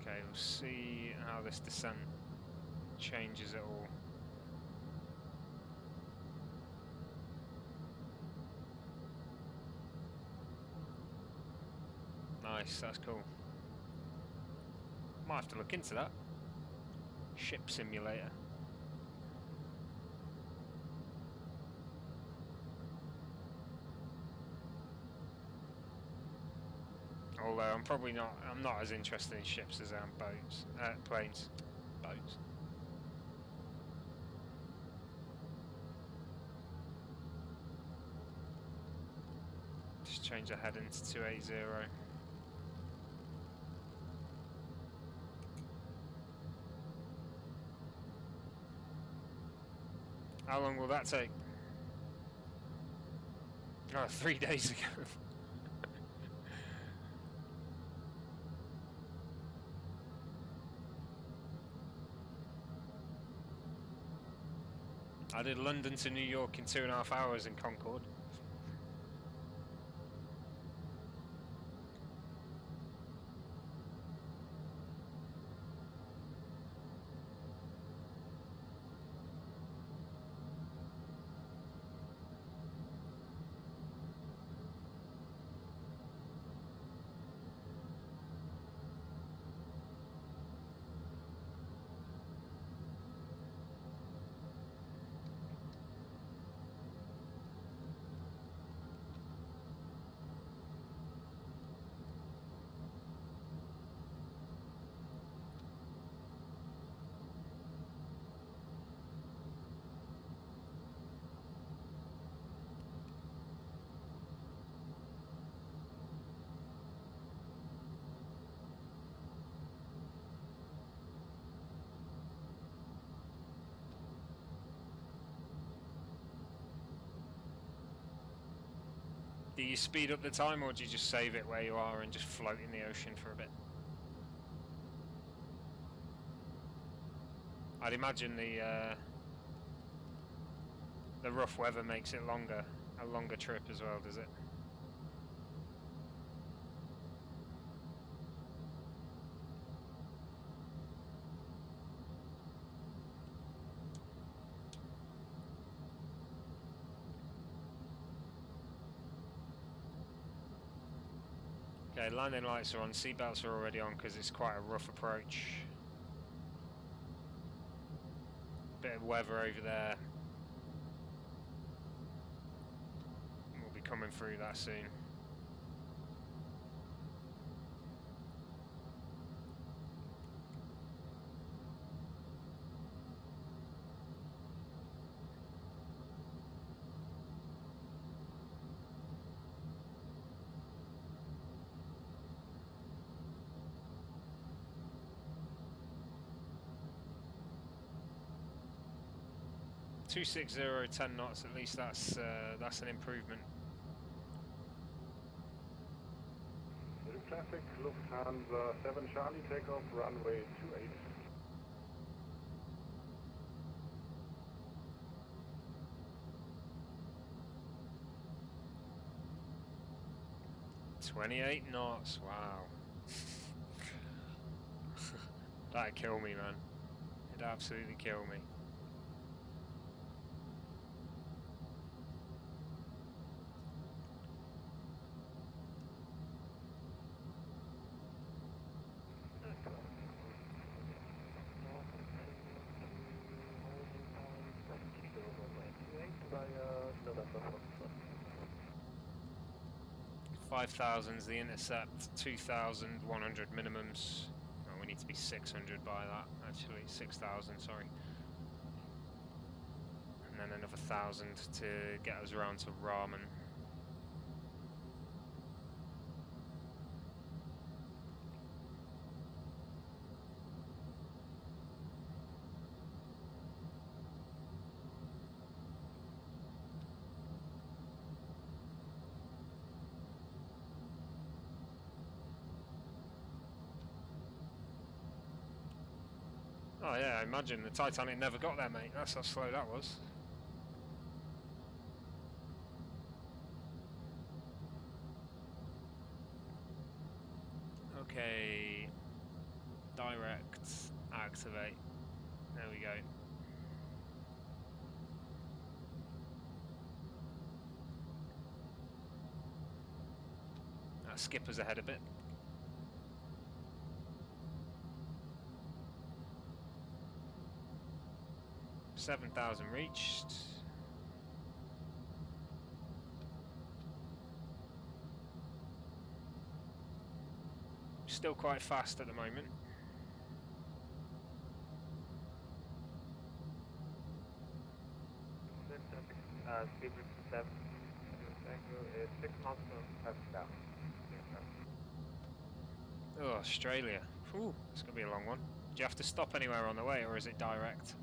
Okay, we'll see how this descent changes it all. Nice, that's cool. Might have to look into that. Ship simulator. Although I'm not as interested in ships as I am boats, planes, boats. Just change the heading to 280. How long will that take? Oh, 3 days ago. I did London to New York in 2.5 hours in Concorde. Do you speed up the time, or do you just save it where you are and just float in the ocean for a bit? I'd imagine the rough weather makes it a longer trip as well, does it? Okay, landing lights are on, seatbelts are already on because it's quite a rough approach. Bit of weather over there. We'll be coming through that soon. (260) 10 knots. At least that's an improvement. Traffic, Lufthansa 7 Charlie, takeoff, runway 28. (28 knots). Wow. That'd kill me, man. It'd absolutely kill me. November 5,000's the intercept, 2,100 minimums. Oh, we need to be 600 by that, actually, 6,000, sorry. And then another 1,000 to get us around to Ramen. Oh yeah, I imagine the Titanic never got there, mate. That's how slow that was. Okay, direct, activate. There we go. That skipper's ahead a bit. $7,000 reached. Still quite fast at the moment. speed 7, 6 knots from down. Oh, Australia. Ooh, it's going to be a long one. Do you have to stop anywhere on the way, or is it direct?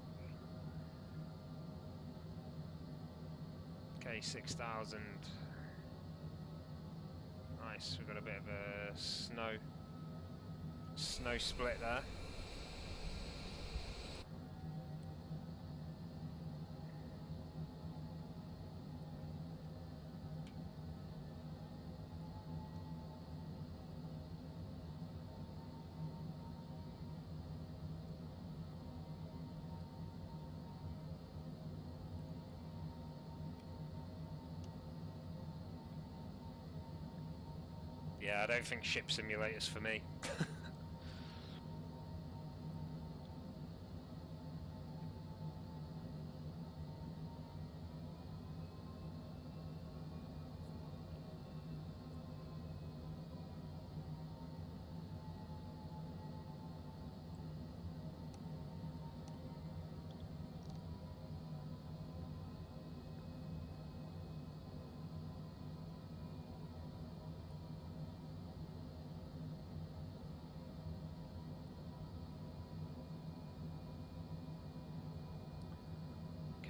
Okay, 6,000. Nice, we've got a bit of a snow split there. Yeah, I don't think ship simulators for me.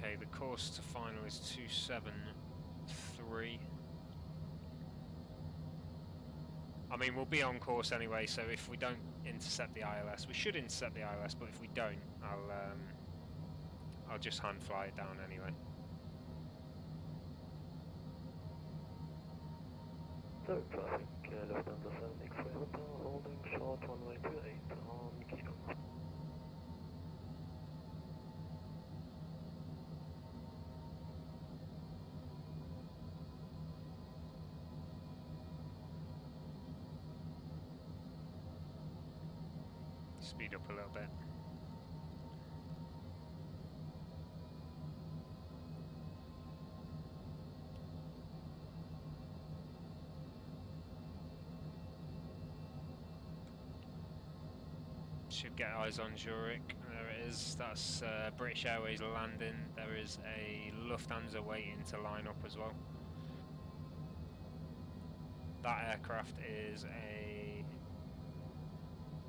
Okay, the course to final is 273. I mean, we'll be on course anyway, so if we don't intercept the ILS, we should intercept the ILS, but if we don't, I'll just hand fly it down anyway. Third traffic, Lufthansa 7 X-ray Hotel, holding short runway 28 on Kilo. Speed up a little bit. Should get eyes on Zurich. There it is. That's British Airways landing. There is a Lufthansa waiting to line up as well. That aircraft is a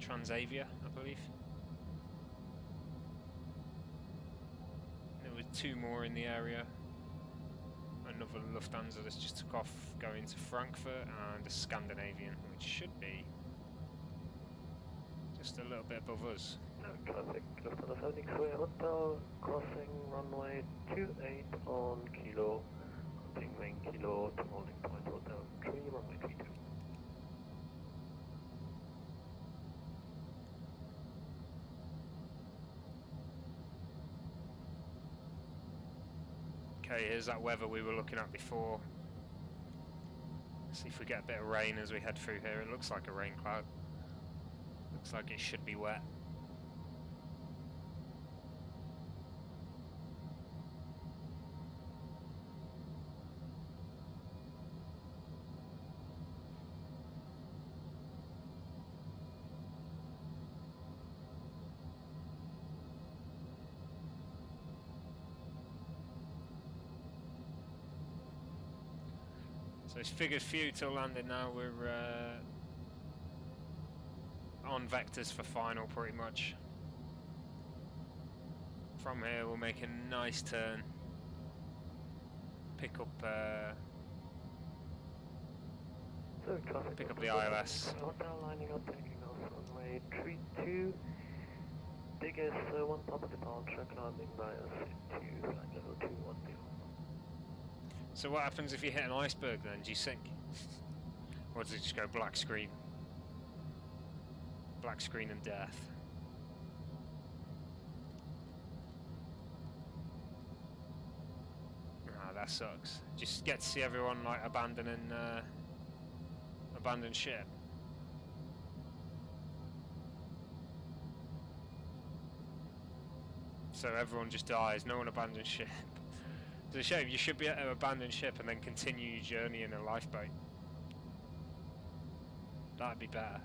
Transavia, I believe. There were 2 more in the area. Another Lufthansa that's just took off going to Frankfurt, and a Scandinavian, which should be just a little bit above us. No traffic, Lufthansa 7 X-ray Hotel, crossing runway 28 on Kilo, hunting main Kilo to holding point Hotel 3, runway 32. Okay, here's that weather we were looking at before. Let's see if we get a bit of rain as we head through here. It looks like a rain cloud. Looks like it should be wet. So it's figured few till landing now. We're on vectors for final pretty much. From here we'll make a nice turn. Pick up the ILS. Hotel lining up, taking off runway 32. Biggest one top of departure, climbing via into flight level 210. So what happens if you hit an iceberg then? Do you sink? Or does it just go black screen? Black screen and death. Ah, that sucks. Just get to see everyone like abandoning abandoned ship. So everyone just dies, no one abandons ship. It's a shame, you should be able to abandon ship and then continue your journey in a lifeboat. That'd be better.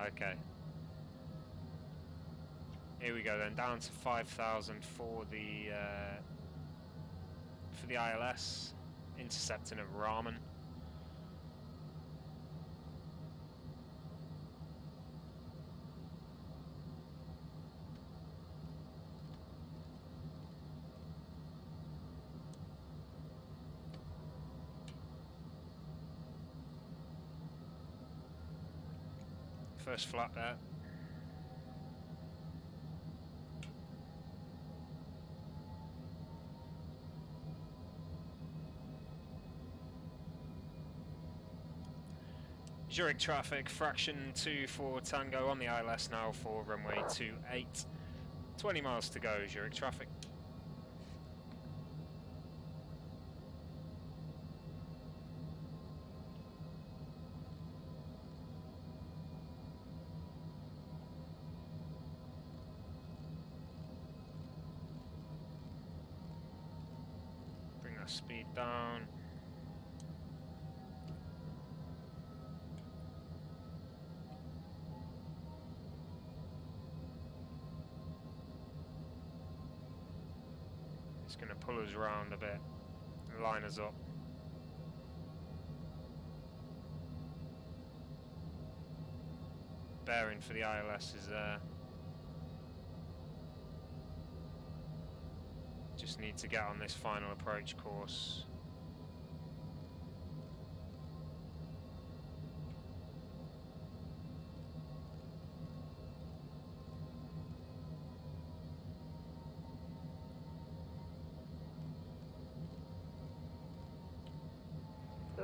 Okay. Here we go then, down to 5,000 for the ILS, intercepting at Ramen. First flap there. Zurich traffic, fraction 2 for Tango on the ILS now for runway 28. 20 miles to go, Zurich traffic. Bring that speed down. It's going to pull us around a bit, line us up. Bearing for the ILS is there. Just need to get on this final approach course.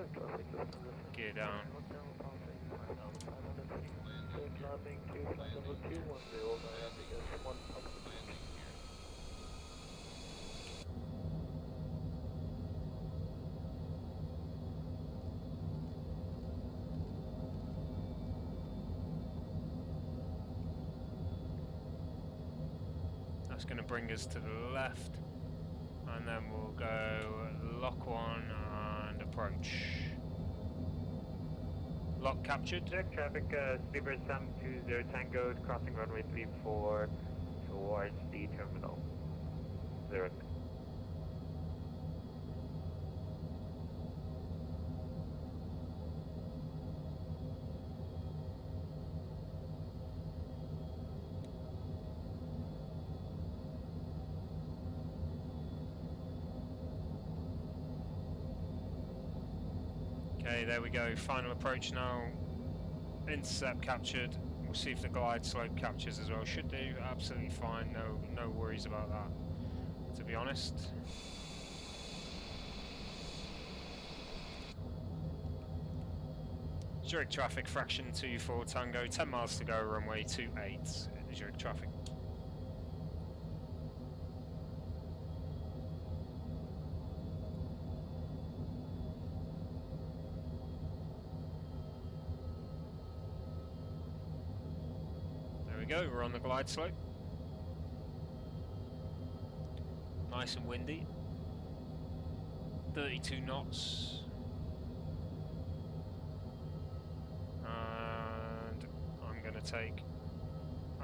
Zurich traffic, Lufthansa Gear down. Hotel passing 5,500 feet, clear climbing to flight level 210 via Vegas 1 Papa. That's going to bring us to the left, and then we'll go lock 1 and approach. Lock captured. Zurich traffic, Sleeper Sam 20 Tango, crossing runway 34 towards the terminal. Zurich. Okay, there we go. Final approach now. Intercept captured. We'll see if the glide slope captures as well. Should do absolutely fine. No worries about that, to be honest. Zurich traffic, fraction 24 Tango, 10 miles to go, runway 28. Zurich traffic. There we go, we're on the glide slope. Nice and windy. 32 knots. And I'm going to take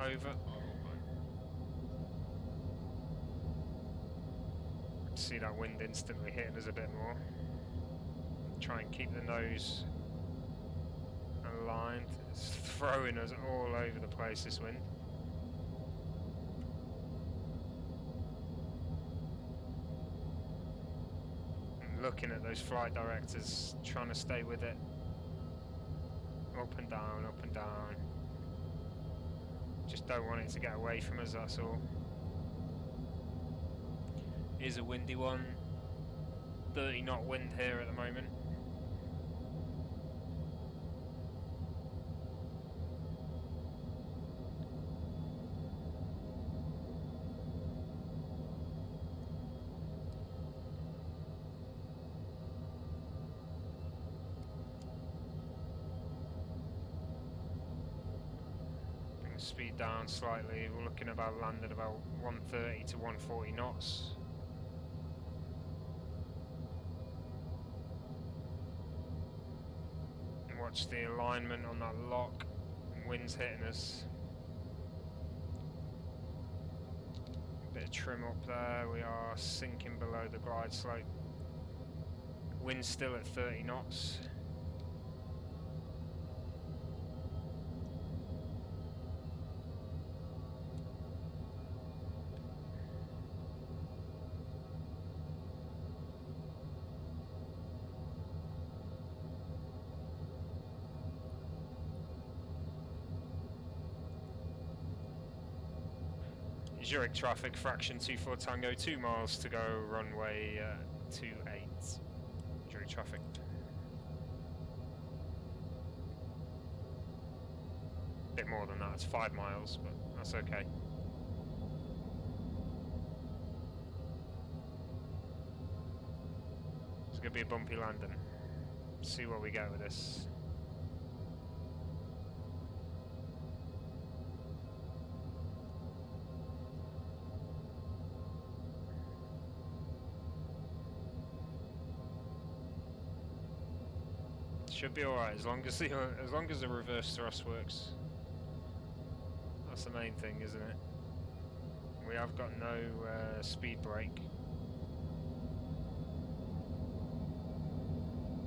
over. See that wind instantly hitting us a bit more. Try and keep the nose aligned. It's throwing us all over the place, this wind. I'm looking at those flight directors, trying to stay with it. Up and down, up and down. Just don't want it to get away from us, that's all. Is a windy one. 30 knot wind here at the moment. Bring the speed down slightly. We're looking about landing about 130 to 140 knots. Watch the alignment on that lock. Wind's hitting us. Bit of trim up there. We are sinking below the glide slope. Wind's still at 30 knots. Zurich traffic, fraction 24 Tango, 2 miles to go, runway 28. Zurich traffic. Bit more than that, it's 5 miles, but that's okay. It's going to be a bumpy landing. See what we get with this. Should be alright as long as the reverse thrust works. That's the main thing, isn't it? We have got no speed brake.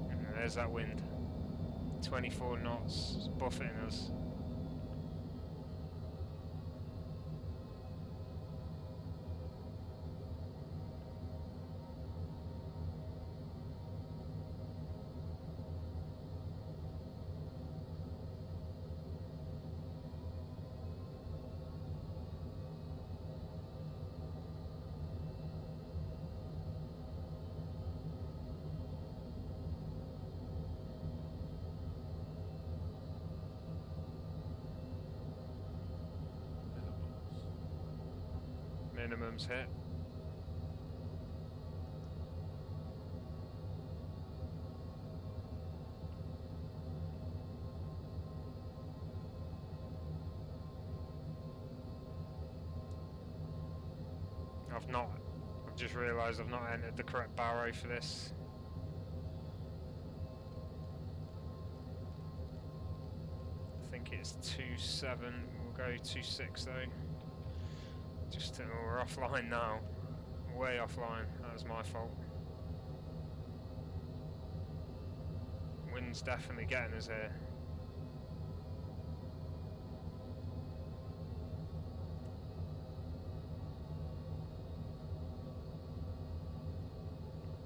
And there's that wind. 24 knots, it's buffeting us. minimums hit. I've just realised I've not entered the correct barrow for this. I think it's 2.7, we'll go 2.6 though. We're offline now. Way offline, that was my fault. Wind's definitely getting us here.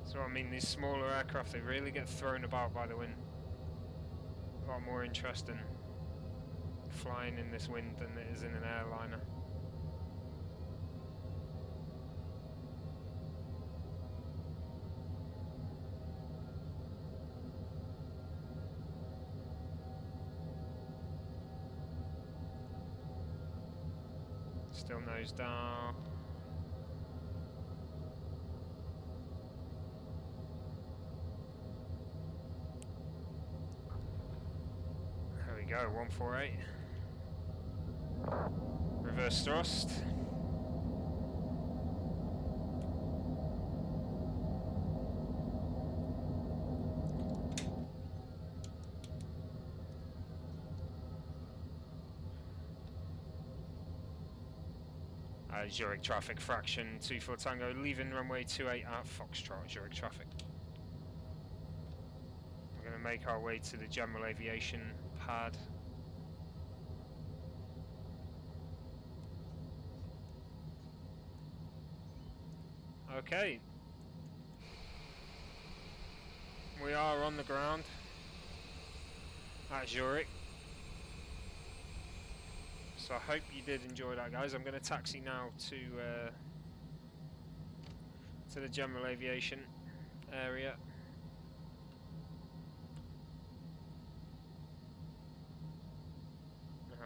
So I mean, these smaller aircraft, they really get thrown about by the wind. A lot more interesting flying in this wind than it is in an airliner. Still nose down. There we go, 148. Reverse thrust. Zurich traffic fraction 24 Tango, leaving runway 28 at Foxtrot, Zurich traffic. We're going to make our way to the general aviation pad. Okay. We are on the ground at Zurich. So I hope you did enjoy that, guys. I'm going to taxi now to the general aviation area.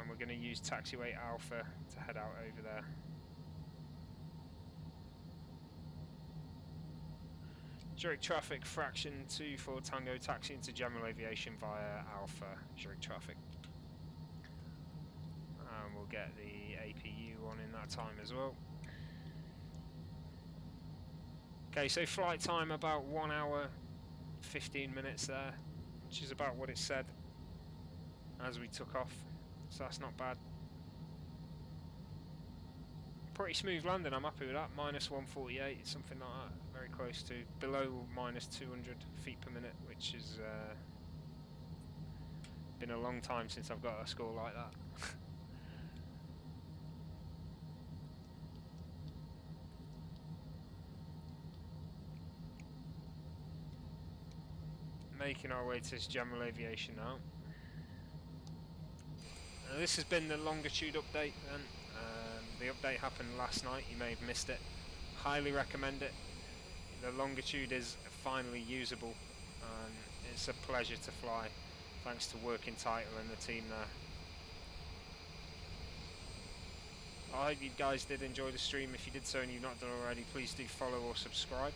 And we're going to use taxiway Alpha to head out over there. Zurich traffic fraction 24 Tango, taxi into general aviation via Alpha Zurich traffic. And we'll get the APU on in that time as well. Okay, so flight time about 1 hour 15 minutes there, which is about what it said as we took off, so that's not bad. Pretty smooth landing, I'm happy with that. Minus 148, something like that, very close to below minus 200 feet per minute, which has been a long time since I've got a score like that. Making our way to this general aviation now. This has been the Longitude update then. The update happened last night, you may have missed it. Highly recommend it. The Longitude is finally usable and it's a pleasure to fly, thanks to Working Title and the team there. I hope you guys did enjoy the stream. If you did so and you've not done already, please do follow or subscribe.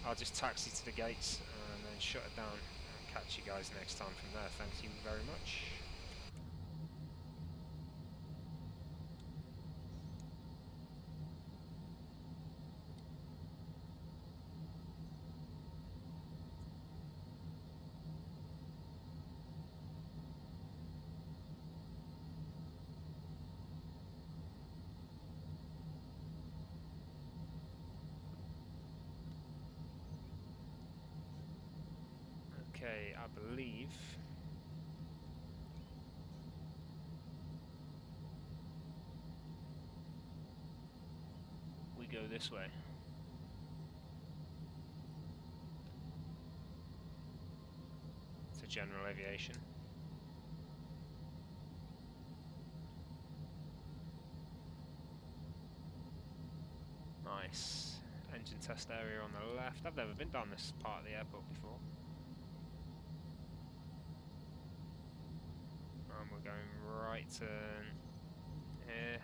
I'll just taxi to the gates and then shut it down. I'll catch you guys next time from there. Thank you very much. Okay, I believe we go this way. To general aviation. Nice. Engine test area on the left. I've never been down this part of the airport before. We're going right turn here.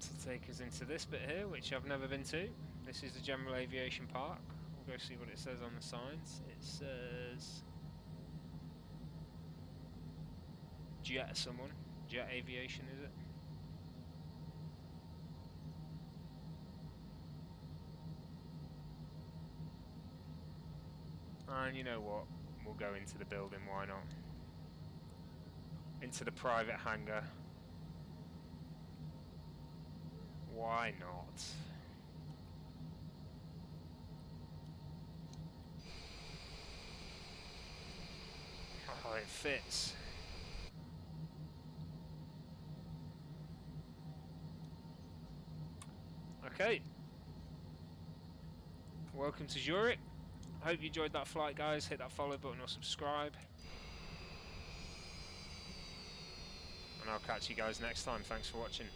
to take us into this bit here, which I've never been to. This is the General Aviation Park. We'll go see what it says on the signs. It says Jet someone. Jet Aviation, is it? And you know what? We'll go into the building, why not? Into the private hangar. Why not? Oh, it fits. Okay. Welcome to Zurich. Hope you enjoyed that flight, guys. Hit that follow button or subscribe. And I'll catch you guys next time. Thanks for watching.